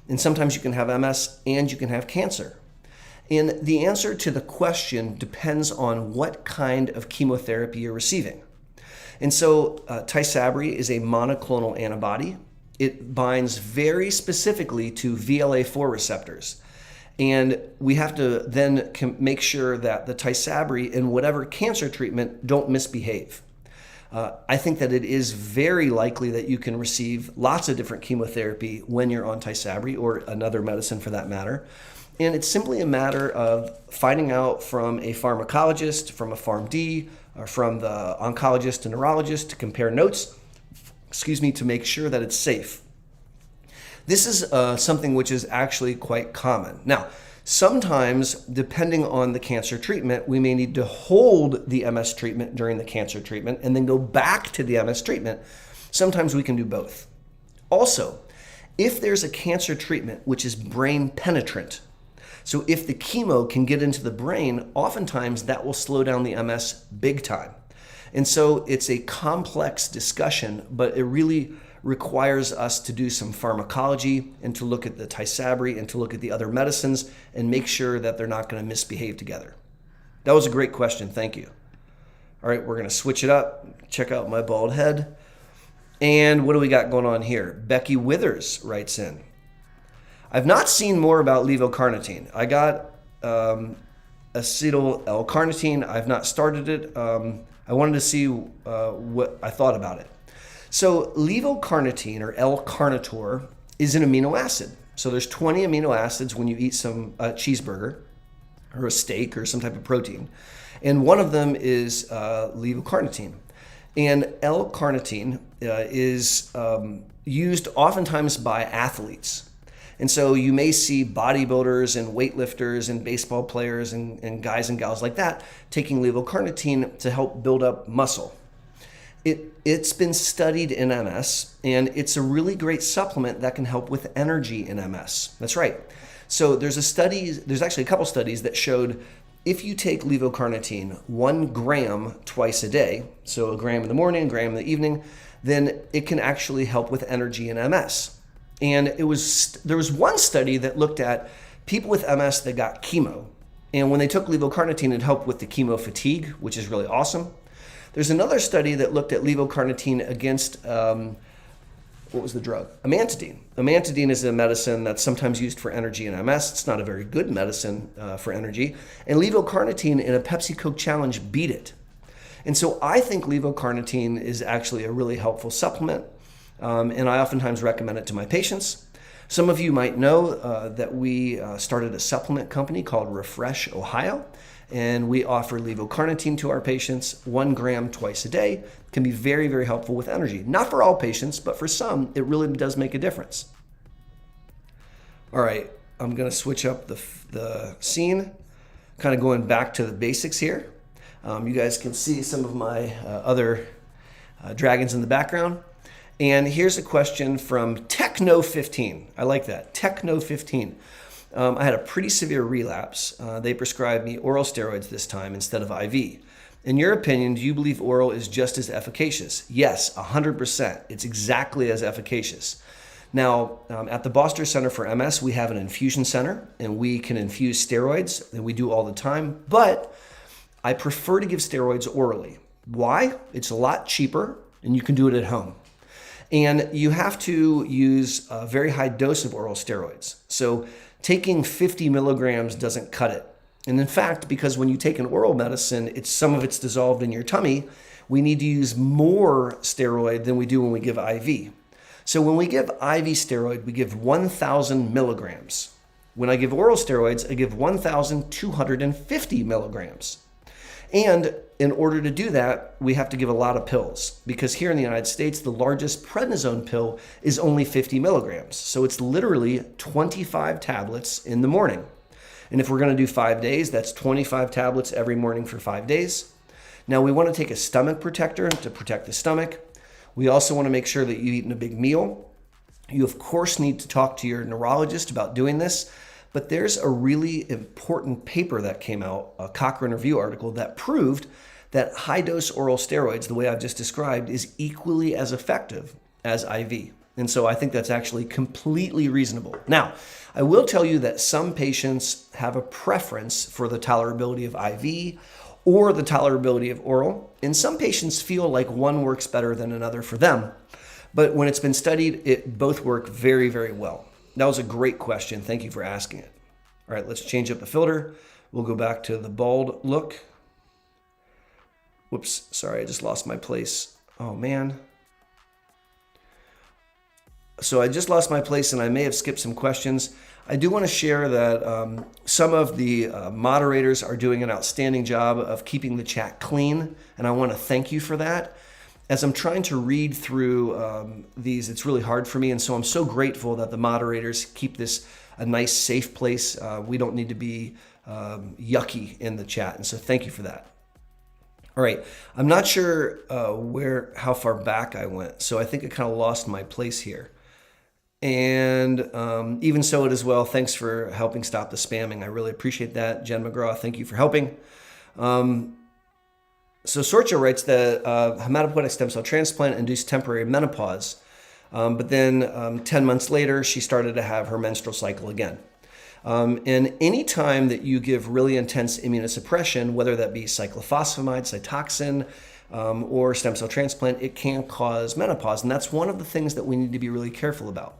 And sometimes you can have MS and you can have cancer. And the answer to the question depends on what kind of chemotherapy you're receiving. And so Tysabri is a monoclonal antibody. It binds very specifically to VLA4 receptors. And we have to then make sure that the Tysabri in whatever cancer treatment don't misbehave. I think that it is very likely that you can receive lots of different chemotherapy when you're on Tysabri, or another medicine for that matter. And it's simply a matter of finding out from a pharmacologist, from a PharmD, or from the oncologist and neurologist to compare notes, to make sure that it's safe. This is something which is actually quite common. Now, sometimes, depending on the cancer treatment, we may need to hold the MS treatment during the cancer treatment and then go back to the MS treatment. Sometimes we can do both. Also, if there's a cancer treatment which is brain penetrant, so if the chemo can get into the brain, oftentimes that will slow down the MS big time. And so it's a complex discussion, but it really requires us to do some pharmacology and to look at the Tysabri and to look at the other medicines and make sure that they're not going to misbehave together. That was a great question. Thank you. All right, we're going to switch it up. Check out my bald head. And what do we got going on here? Becky Withers writes in, I've not seen more about levocarnitine. I got acetyl L-carnitine. I've not started it. I wanted to see what I thought about it. So levocarnitine, or L-carnitor, is an amino acid. So there's 20 amino acids when you eat some cheeseburger or a steak or some type of protein. And one of them is levocarnitine. And L-carnitine is used oftentimes by athletes. And so you may see bodybuilders and weightlifters and baseball players and guys and gals like that taking levocarnitine to help build up muscle. It's been studied in MS, and it's a really great supplement that can help with energy in MS. That's right. So there's actually a couple studies that showed if you take levocarnitine 1 gram twice a day, so a gram in the morning, a gram in the evening, then it can actually help with energy in MS. And there was one study that looked at people with MS that got chemo. And when they took levocarnitine, it helped with the chemo fatigue, which is really awesome. There's another study that looked at levocarnitine against, what was the drug? Amantadine. Amantadine is a medicine that's sometimes used for energy in MS. It's not a very good medicine for energy. And levocarnitine in a Pepsi Coke challenge beat it. And so I think levocarnitine is actually a really helpful supplement. And I oftentimes recommend it to my patients. Some of you might know that we started a supplement company called Refresh Ohio, and we offer levocarnitine to our patients 1 gram twice a day. It can be very, very helpful with energy. Not for all patients, but for some, it really does make a difference. All right, I'm going to switch up the scene, kind of going back to the basics here. You guys can see some of my other dragons in the background. And here's a question from Techno15. I like that, Techno15. I had a pretty severe relapse. They prescribed me oral steroids this time instead of IV. In your opinion, do you believe oral is just as efficacious? Yes, 100%. It's exactly as efficacious. Now, at the Boster Center for MS, we have an infusion center, and we can infuse steroids, and we do all the time, but I prefer to give steroids orally. Why? It's a lot cheaper, and you can do it at home. And you have to use a very high dose of oral steroids. So taking 50 milligrams doesn't cut it. And in fact, because when you take an oral medicine, some of it's dissolved in your tummy, we need to use more steroid than we do when we give IV. So when we give IV steroid, we give 1,000 milligrams. When I give oral steroids, I give 1,250 milligrams. And in order to do that, we have to give a lot of pills, because here in the United States, the largest prednisone pill is only 50 milligrams. So it's literally 25 tablets in the morning. And if we're going to do 5 days, that's 25 tablets every morning for 5 days. Now we want to take a stomach protector to protect the stomach. We also want to make sure that you've eaten a big meal. You of course need to talk to your neurologist about doing this. But there's a really important paper that came out, a Cochrane Review article, that proved that high-dose oral steroids, the way I've just described, is equally as effective as IV. And so I think that's actually completely reasonable. Now, I will tell you that some patients have a preference for the tolerability of IV or the tolerability of oral, and some patients feel like one works better than another for them. But when it's been studied, it both work very, very well. That was a great question. Thank you for asking it. All right, let's change up the filter. We'll go back to the bald look. Whoops, sorry, I just lost my place. Oh, man. So I just lost my place, and I may have skipped some questions. I do want to share that some of the moderators are doing an outstanding job of keeping the chat clean, and I want to thank you for that. As I'm trying to read through these, it's really hard for me, and so I'm so grateful that the moderators keep this a nice, safe place. We don't need to be yucky in the chat, and so thank you for that. All right, I'm not sure how far back I went, so I think I kind of lost my place here. And even so it as well, thanks for helping stop the spamming. I really appreciate that. Jen McGraw, thank you for helping. So Sorcha writes that hematopoietic stem cell transplant induced temporary menopause, but then 10 months later, she started to have her menstrual cycle again. And any time that you give really intense immunosuppression, whether that be cyclophosphamide, Cytoxan, or stem cell transplant, it can cause menopause. And that's one of the things that we need to be really careful about.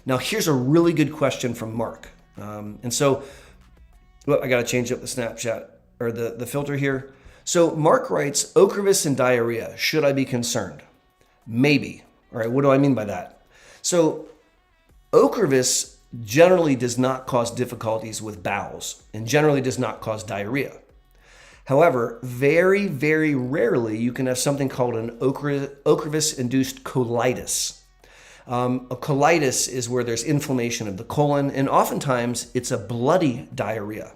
Now, here's a really good question from Mark. And so, I got to change up the Snapchat or the filter here. So Mark writes, Ocrevus and diarrhea, should I be concerned? Maybe. All right, what do I mean by that? So Ocrevus generally does not cause difficulties with bowels and generally does not cause diarrhea. However, very, very rarely you can have something called an Ocrevus-induced colitis. A colitis is where there's inflammation of the colon, and oftentimes it's a bloody diarrhea.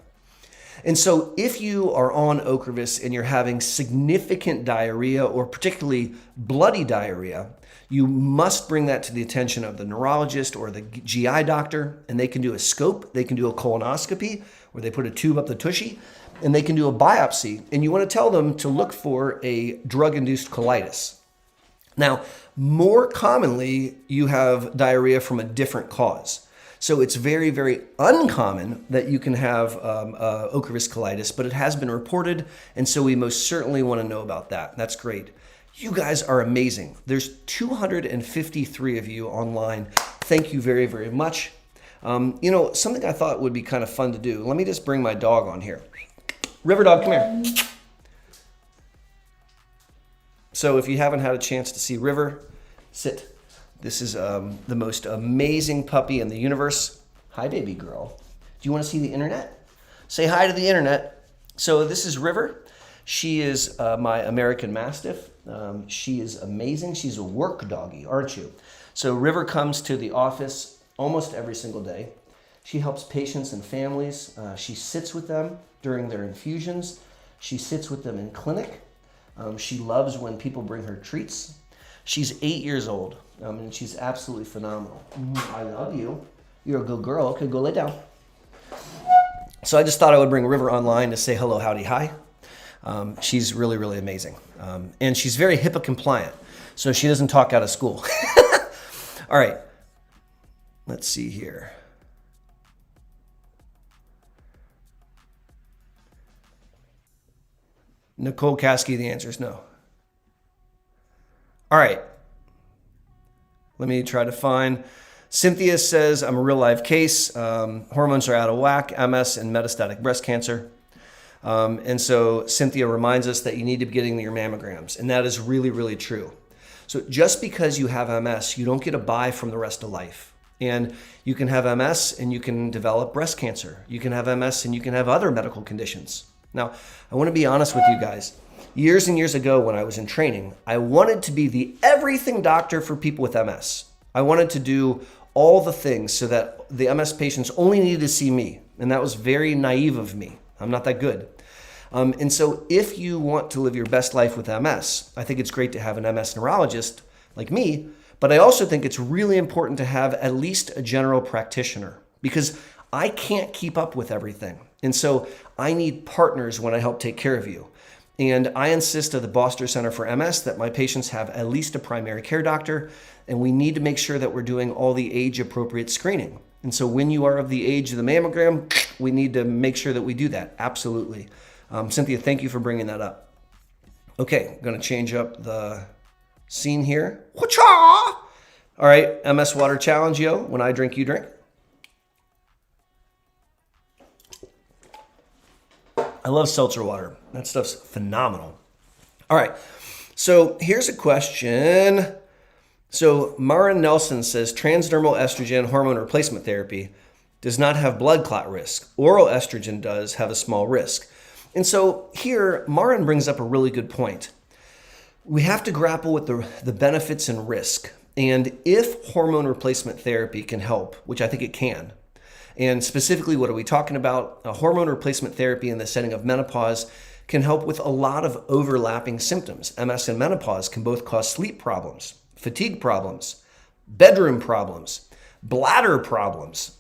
And so if you are on Ocrevus and you're having significant diarrhea or particularly bloody diarrhea, you must bring that to the attention of the neurologist or the GI doctor, and they can do a scope, they can do a colonoscopy, where they put a tube up the tushy, and they can do a biopsy, and you want to tell them to look for a drug-induced colitis. Now, more commonly, you have diarrhea from a different cause. So it's very, very uncommon that you can have Ocrevus colitis, but it has been reported, and so we most certainly want to know about that. That's great. You guys are amazing. There's 253 of you online. Thank you very, very much. You know, something I thought would be kind of fun to do. Let me just bring my dog on here. River Dog, come here. So if you haven't had a chance to see River, sit. This is the most amazing puppy in the universe. Hi, baby girl. Do you want to see the internet? Say hi to the internet. So this is River. She is my American Mastiff. She is amazing. She's a work doggy, aren't you? So River comes to the office almost every single day. She helps patients and families. She sits with them during their infusions. She sits with them in clinic. She loves when people bring her treats. She's 8 years old, and she's absolutely phenomenal. I love you. You're a good girl. Okay, go lay down. So I just thought I would bring River online to say hello, howdy, hi. She's really, really amazing. And she's very HIPAA compliant, so she doesn't talk out of school. All right, let's see here. Nicole Caskey, the answer is no. All right. Let me try to find. Cynthia says, I'm a real live case. Hormones are out of whack, MS and metastatic breast cancer. And so Cynthia reminds us that you need to be getting your mammograms. And that is really, really true. So just because you have MS, you don't get a buy from the rest of life. And you can have MS and you can develop breast cancer. You can have MS and you can have other medical conditions. Now, I want to be honest with you guys. Years and years ago when I was in training, I wanted to be the everything doctor for people with MS. I wanted to do all the things so that the MS patients only needed to see me. And that was very naive of me. I'm not that good. And so if you want to live your best life with MS, I think it's great to have an MS neurologist like me, but I also think it's really important to have at least a general practitioner because I can't keep up with everything. And so I need partners when I help take care of you. And I insist at the Boster Center for MS that my patients have at least a primary care doctor, and we need to make sure that we're doing all the age-appropriate screening. And so when you are of the age of the mammogram, we need to make sure that we do that. Absolutely. Cynthia, thank you for bringing that up. Okay, I'm going to change up the scene here. All right, MS Water Challenge, yo. When I drink, you drink. I love seltzer water. That stuff's phenomenal. All right, so here's a question. So Mara Nelson says transdermal estrogen hormone replacement therapy does not have blood clot risk. Oral estrogen does have a small risk. And so here, Marin brings up a really good point. We have to grapple with the benefits and risk. And if hormone replacement therapy can help, which I think it can, and specifically, what are we talking about? Hormone replacement therapy in the setting of menopause can help with a lot of overlapping symptoms. MS and menopause can both cause sleep problems, fatigue problems, bedroom problems, bladder problems.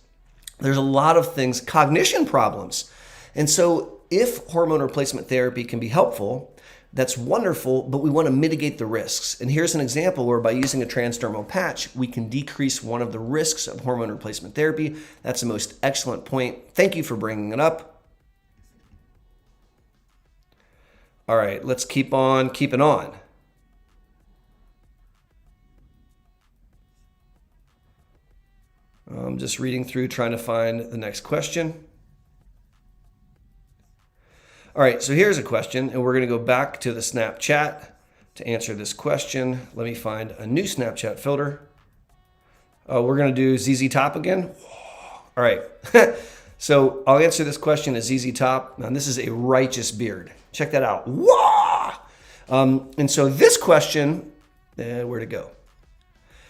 There's a lot of things, cognition problems. And so if hormone replacement therapy can be helpful, that's wonderful, but we want to mitigate the risks. And here's an example where by using a transdermal patch, we can decrease one of the risks of hormone replacement therapy. That's the most excellent point. Thank you for bringing it up. All right, let's keep on keeping on. I'm just reading through, trying to find the next question. All right, so here's a question, and we're going to go back to the Snapchat to answer this question. Let me find a new Snapchat filter. We're going to do ZZ Top again. All right, so I'll answer this question as ZZ Top. Now, this is a righteous beard. Check that out. And so this question, where'd it go?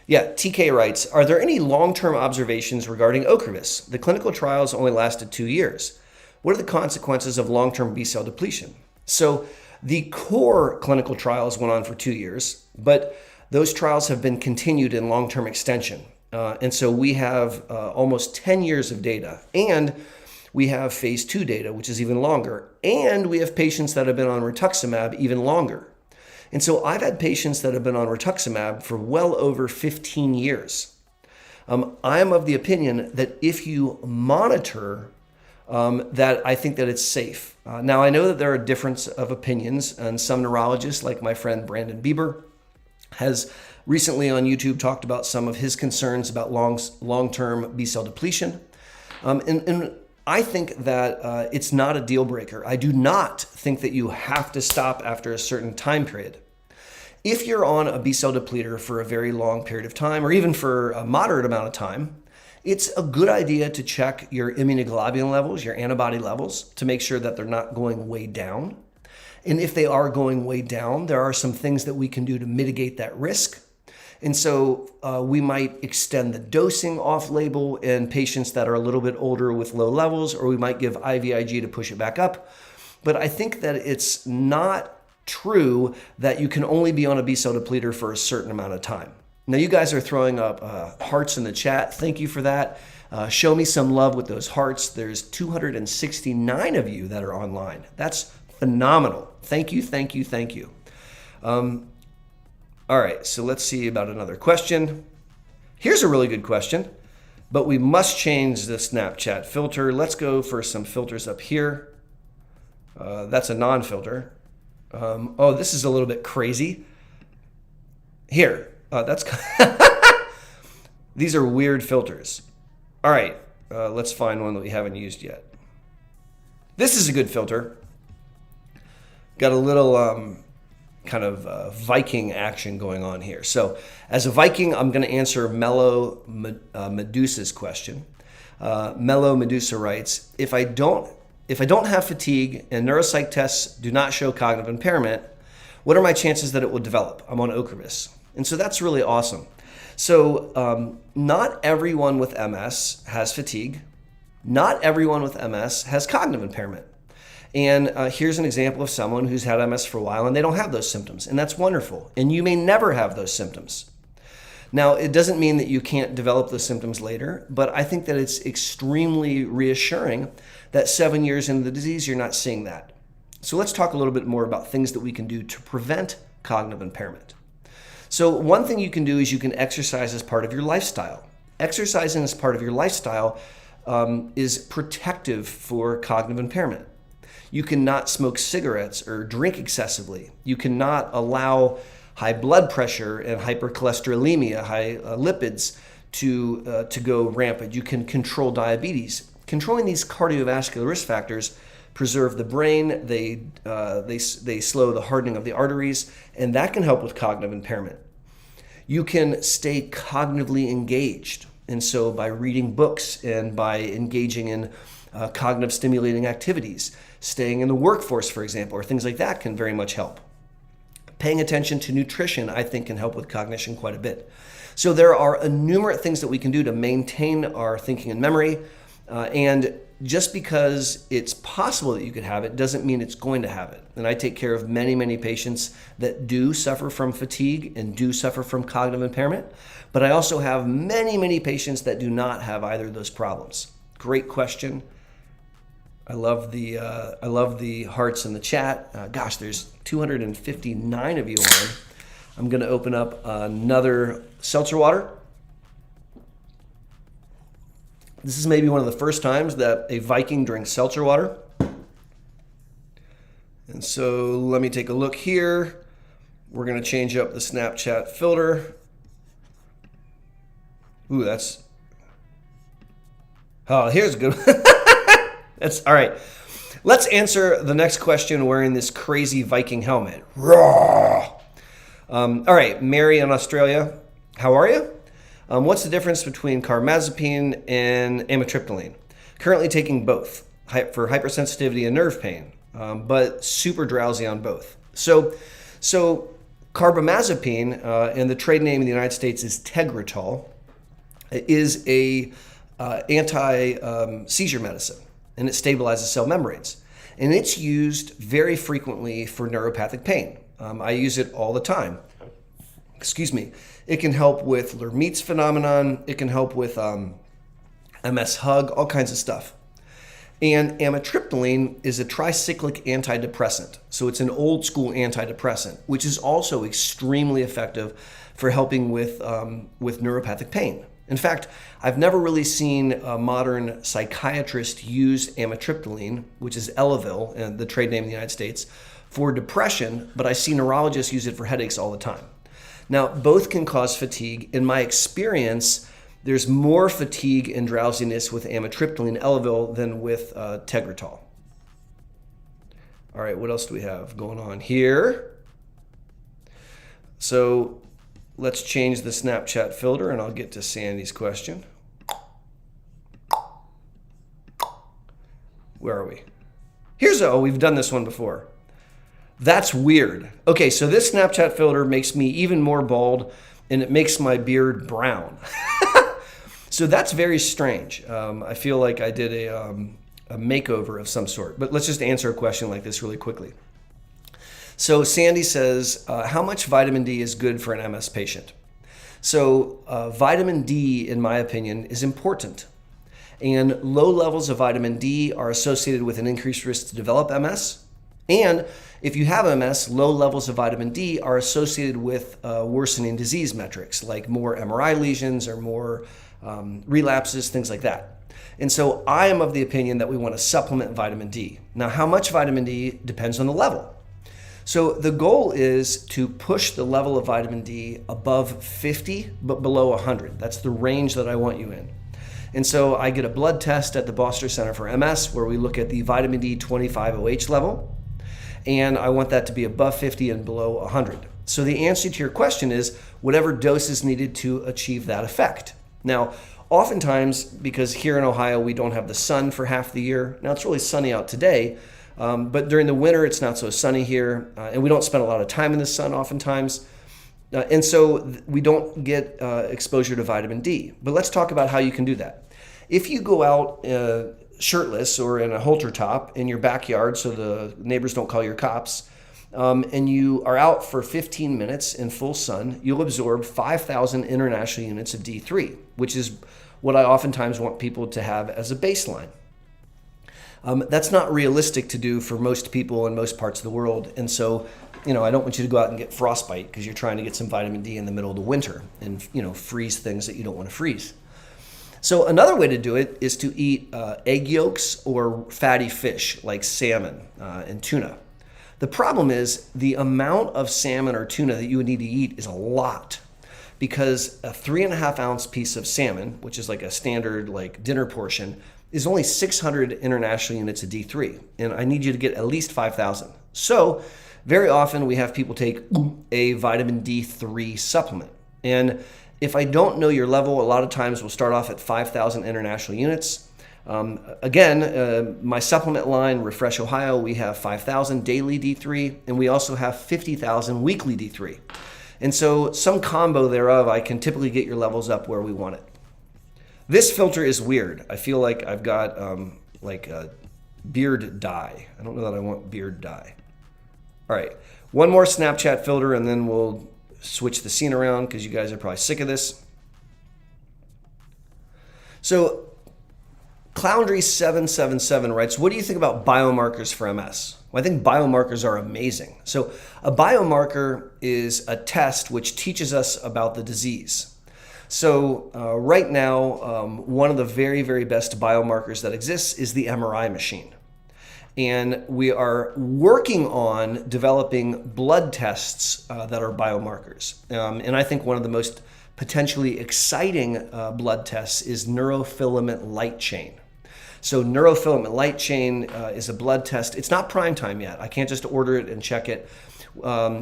Yeah, TK writes, are there any long-term observations regarding Ocrevus? The clinical trials only lasted 2 years. What are the consequences of long-term B-cell depletion? So the core clinical trials went on for 2 years, but those trials have been continued in long-term extension. And so we have almost 10 years of data, and we have phase 2 data, which is even longer, and we have patients that have been on rituximab even longer. And so I've had patients that have been on rituximab for well over 15 years. I am of the opinion that if you monitor that I think that it's safe. Now, I know that there are difference of opinions, and some neurologists, like my friend Brandon Bieber, has recently on YouTube talked about some of his concerns about long-term B-cell depletion. And I think that it's not a deal breaker. I do not think that you have to stop after a certain time period. If you're on a B-cell depleter for a very long period of time, or even for a moderate amount of time, it's a good idea to check your immunoglobulin levels, your antibody levels, to make sure that they're not going way down. And if they are going way down, there are some things that we can do to mitigate that risk. And so we might extend the dosing off-label in patients that are a little bit older with low levels, or we might give IVIG to push it back up. But I think that it's not true that you can only be on a B-cell depleter for a certain amount of time. Now, you guys are throwing up hearts in the chat. Thank you for that. Show me some love with those hearts. There's 269 of you that are online. That's phenomenal. Thank you, thank you, thank you. All right, so let's see about another question. Here's a really good question, but we must change the Snapchat filter. Let's go for some filters up here. That's a non-filter. Oh, this is a little bit crazy. Here, that's these are weird filters. All right, let's find one that we haven't used yet. This is a good filter. Got a little kind of Viking action going on here. So as a Viking, I'm going to answer Mellow Medusa's question. Mellow Medusa writes, if I don't have fatigue and neuropsych tests do not show cognitive impairment, what are my chances that it will develop? I'm on Ocrevus. And so that's really awesome. So not everyone with MS has fatigue. Not everyone with MS has cognitive impairment. And here's an example of someone who's had MS for a while and they don't have those symptoms. And that's wonderful. And you may never have those symptoms. Now, it doesn't mean that you can't develop those symptoms later, but I think that it's extremely reassuring that 7 years into the disease, you're not seeing that. So let's talk a little bit more about things that we can do to prevent cognitive impairment. So one thing you can do is you can exercise as part of your lifestyle. Exercising as part of your lifestyle is protective for cognitive impairment. You cannot smoke cigarettes or drink excessively. You cannot allow high blood pressure and hypercholesterolemia, high lipids to go rampant. You can control diabetes. Controlling these cardiovascular risk factors preserve the brain, they slow the hardening of the arteries, and that can help with cognitive impairment. You can stay cognitively engaged, and so by reading books and by engaging in cognitive stimulating activities, staying in the workforce, for example, or things like that can very much help. Paying attention to nutrition, I think, can help with cognition quite a bit. So there are innumerable things that we can do to maintain our thinking and memory, and just because it's possible that you could have it doesn't mean it's going to have it. And I take care of many, many patients that do suffer from fatigue and do suffer from cognitive impairment, but I also have many, many patients that do not have either of those problems. Great question. I love the hearts in the chat. Gosh, there's 259 of you on. I'm going to open up another seltzer water. This is maybe one of the first times that a Viking drinks seltzer water. And so let me take a look here. We're going to change up the Snapchat filter. Ooh, that's... Oh, here's a good one. That's all right. Let's answer the next question wearing this crazy Viking helmet. Raw. All right, Mary in Australia, how are you? What's the difference between carbamazepine and amitriptyline? Currently taking both for hypersensitivity and nerve pain, but super drowsy on both. So carbamazepine, and the trade name in the United States is Tegretol, is a anti-seizure medicine, and it stabilizes cell membranes. And it's used very frequently for neuropathic pain. I use it all the time. Excuse me. It can help with Lermite's phenomenon. It can help with MS hug, all kinds of stuff. And amitriptyline is a tricyclic antidepressant. So it's an old school antidepressant, which is also extremely effective for helping with neuropathic pain. In fact, I've never really seen a modern psychiatrist use amitriptyline, which is Elavil, and the trade name in the United States, for depression, but I see neurologists use it for headaches all the time. Now, both can cause fatigue. In my experience, there's more fatigue and drowsiness with amitriptyline Elavil than with Tegretol. All right, what else do we have going on here? So let's change the Snapchat filter and I'll get to Sandy's question. Where are we? Oh, we've done this one before. That's weird. Okay, so this Snapchat filter makes me even more bald and it makes my beard brown. So that's very strange. I feel like I did a makeover of some sort, but let's just answer a question like this really quickly. So Sandy says, how much vitamin D is good for an MS patient? So vitamin D, in my opinion, is important. And low levels of vitamin D are associated with an increased risk to develop MS. And if you have MS, low levels of vitamin D are associated with worsening disease metrics, like more MRI lesions or more relapses, things like that. And so I am of the opinion that we want to supplement vitamin D. Now, how much vitamin D depends on the level. So the goal is to push the level of vitamin D above 50, but below 100. That's the range that I want you in. And so I get a blood test at the Boster Center for MS where we look at the vitamin D 25-OH level. And I want that to be above 50 and below 100. So the answer to your question is whatever dose is needed to achieve that effect. Now, oftentimes, because here in Ohio we don't have the sun for half the year, now it's really sunny out today, but during the winter it's not so sunny here, and we don't spend a lot of time in the sun oftentimes, and so we don't get exposure to vitamin D. But let's talk about how you can do that. If you go out shirtless or in a halter top in your backyard so the neighbors don't call your cops, and you are out for 15 minutes in full sun, you'll absorb 5,000 international units of D3, which is what I oftentimes want people to have as a baseline. That's not realistic to do for most people in most parts of the world, and so I don't want you to go out and get frostbite because you're trying to get some vitamin D in the middle of the winter and freeze things that you don't want to freeze. So another way to do it is to eat egg yolks or fatty fish like salmon and tuna. The problem is the amount of salmon or tuna that you would need to eat is a lot, because a 3.5 ounce piece of salmon, which is like a standard dinner portion, is only 600 international units of D3, and I need you to get at least 5,000. So very often we have people take a vitamin D3 supplement, and if I don't know your level, a lot of times we'll start off at 5,000 international units. My supplement line, Refresh Ohio, we have 5,000 daily D3, and we also have 50,000 weekly D3. And so some combo thereof, I can typically get your levels up where we want it. This filter is weird. I feel like I've got a beard dye. I don't know that I want beard dye. All right, one more Snapchat filter, and then we'll switch the scene around because you guys are probably sick of this. So Cloundry777 writes, what do you think about biomarkers for MS? Well, I think biomarkers are amazing. So a biomarker is a test which teaches us about the disease. So right now, one of the very, very best biomarkers that exists is the MRI machine. And we are working on developing blood tests that are biomarkers. And I think one of the most potentially exciting blood tests is neurofilament light chain. So neurofilament light chain is a blood test. It's not prime time yet. I can't just order it and check it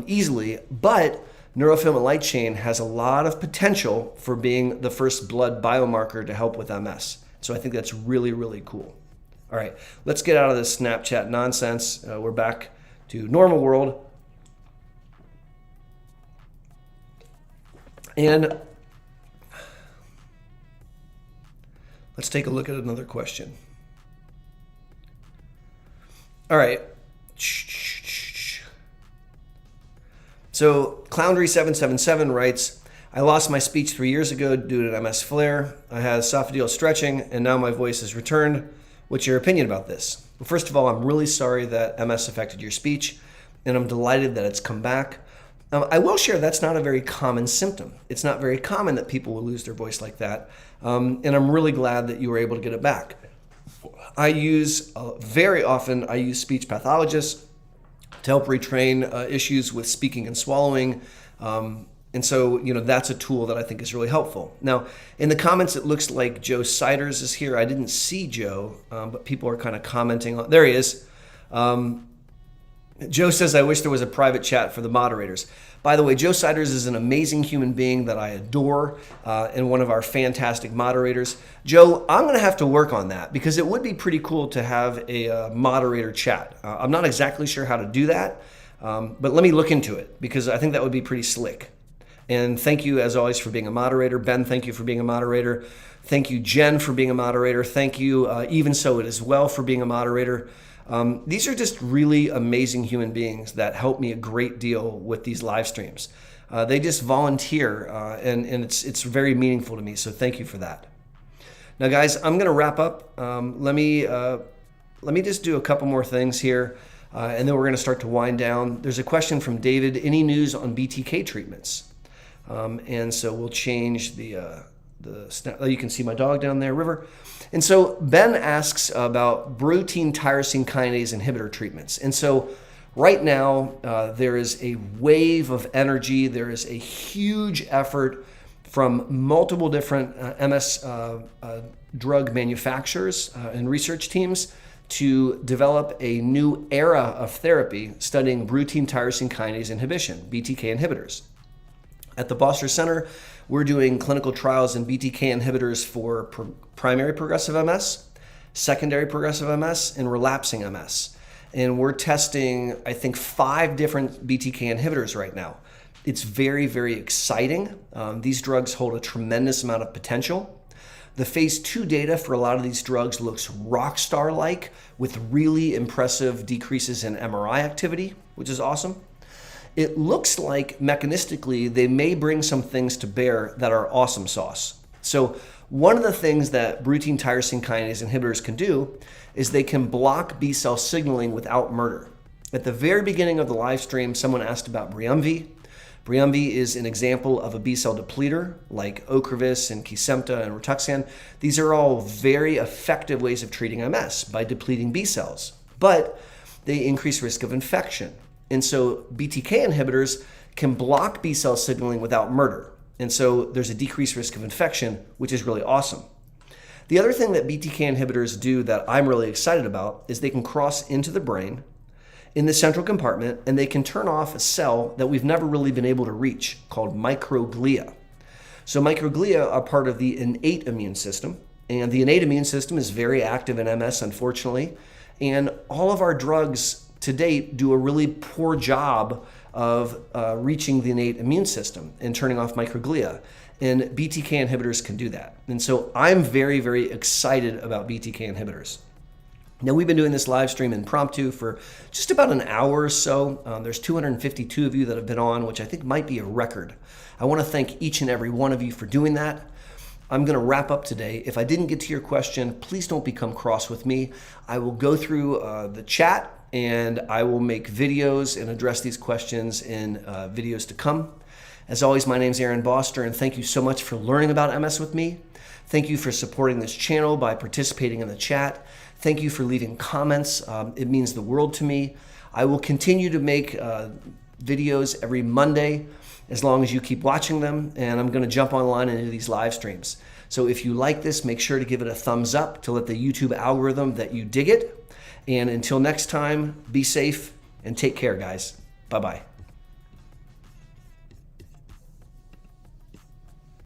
easily, but neurofilament light chain has a lot of potential for being the first blood biomarker to help with MS. So I think that's really, really cool. All right, let's get out of this Snapchat nonsense. We're back to normal world. And let's take a look at another question. All right. So Cloundry777 writes, I lost my speech 3 years ago due to an MS flare. I had esophageal stretching, and now my voice has returned. What's your opinion about this? Well, first of all, I'm really sorry that MS affected your speech, and I'm delighted that it's come back. I will share that's not a very common symptom. It's not very common that people will lose their voice like that, and I'm really glad that you were able to get it back. Very often I use speech pathologists to help retrain issues with speaking and swallowing. And so, that's a tool that I think is really helpful. Now, in the comments, it looks like Joe Siders is here. I didn't see Joe, but people are kind of commenting on. There he is. Joe says, I wish there was a private chat for the moderators. By the way, Joe Siders is an amazing human being that I adore and one of our fantastic moderators. Joe, I'm going to have to work on that because it would be pretty cool to have a moderator chat. I'm not exactly sure how to do that, but let me look into it because I think that would be pretty slick. And thank you, as always, for being a moderator. Ben, thank you for being a moderator. Thank you, Jen, for being a moderator. Thank you, Even So It as well, for being a moderator. These are just really amazing human beings that help me a great deal with these live streams. They just volunteer, and it's very meaningful to me, so thank you for that. Now, guys, I'm going to wrap up. Let me just do a couple more things here, and then we're going to start to wind down. There's a question from David. Any news on BTK treatments? And so we'll change you can see my dog down there, River. And so Ben asks about protein tyrosine kinase inhibitor treatments. And so right now, there is a wave of energy. There is a huge effort from multiple different MS drug manufacturers and research teams to develop a new era of therapy studying protein tyrosine kinase inhibition, BTK inhibitors. At the Boster Center, we're doing clinical trials in BTK inhibitors for primary progressive MS, secondary progressive MS, and relapsing MS. And we're testing, I think, 5 different BTK inhibitors right now. It's very, very exciting. These drugs hold a tremendous amount of potential. The phase 2 data for a lot of these drugs looks rock star-like with really impressive decreases in MRI activity, which is awesome. It looks like mechanistically they may bring some things to bear that are awesome sauce. So one of the things that protein tyrosine kinase inhibitors can do is they can block B-cell signaling without murder. At the very beginning of the live stream, someone asked about Briumvi. Briumvi is an example of a B-cell depleter like Ocrevus and Kesimpta and Rituxan. These are all very effective ways of treating MS by depleting B-cells, but they increase risk of infection. And so BTK inhibitors can block B-cell signaling without murder. And so there's a decreased risk of infection, which is really awesome. The other thing that BTK inhibitors do that I'm really excited about is they can cross into the brain in the central compartment, and they can turn off a cell that we've never really been able to reach called microglia. So microglia are part of the innate immune system, and the innate immune system is very active in MS, unfortunately. And all of our drugs to date do a really poor job of reaching the innate immune system and turning off microglia. And BTK inhibitors can do that. And so I'm very, very excited about BTK inhibitors. Now, we've been doing this live stream impromptu for just about an hour or so. There's 252 of you that have been on, which I think might be a record. I want to thank each and every one of you for doing that. I'm going to wrap up today. If I didn't get to your question, please don't become cross with me. I will go through the chat, and I will make videos and address these questions in videos to come. As always, my name's Aaron Boster, and thank you so much for learning about MS with me. Thank you for supporting this channel by participating in the chat. Thank you for leaving comments. It means the world to me. I will continue to make videos every Monday as long as you keep watching them, and I'm going to jump online and do these live streams. So if you like this, make sure to give it a thumbs up to let the YouTube algorithm that you dig it. And until next time, be safe and take care, guys. Bye-bye.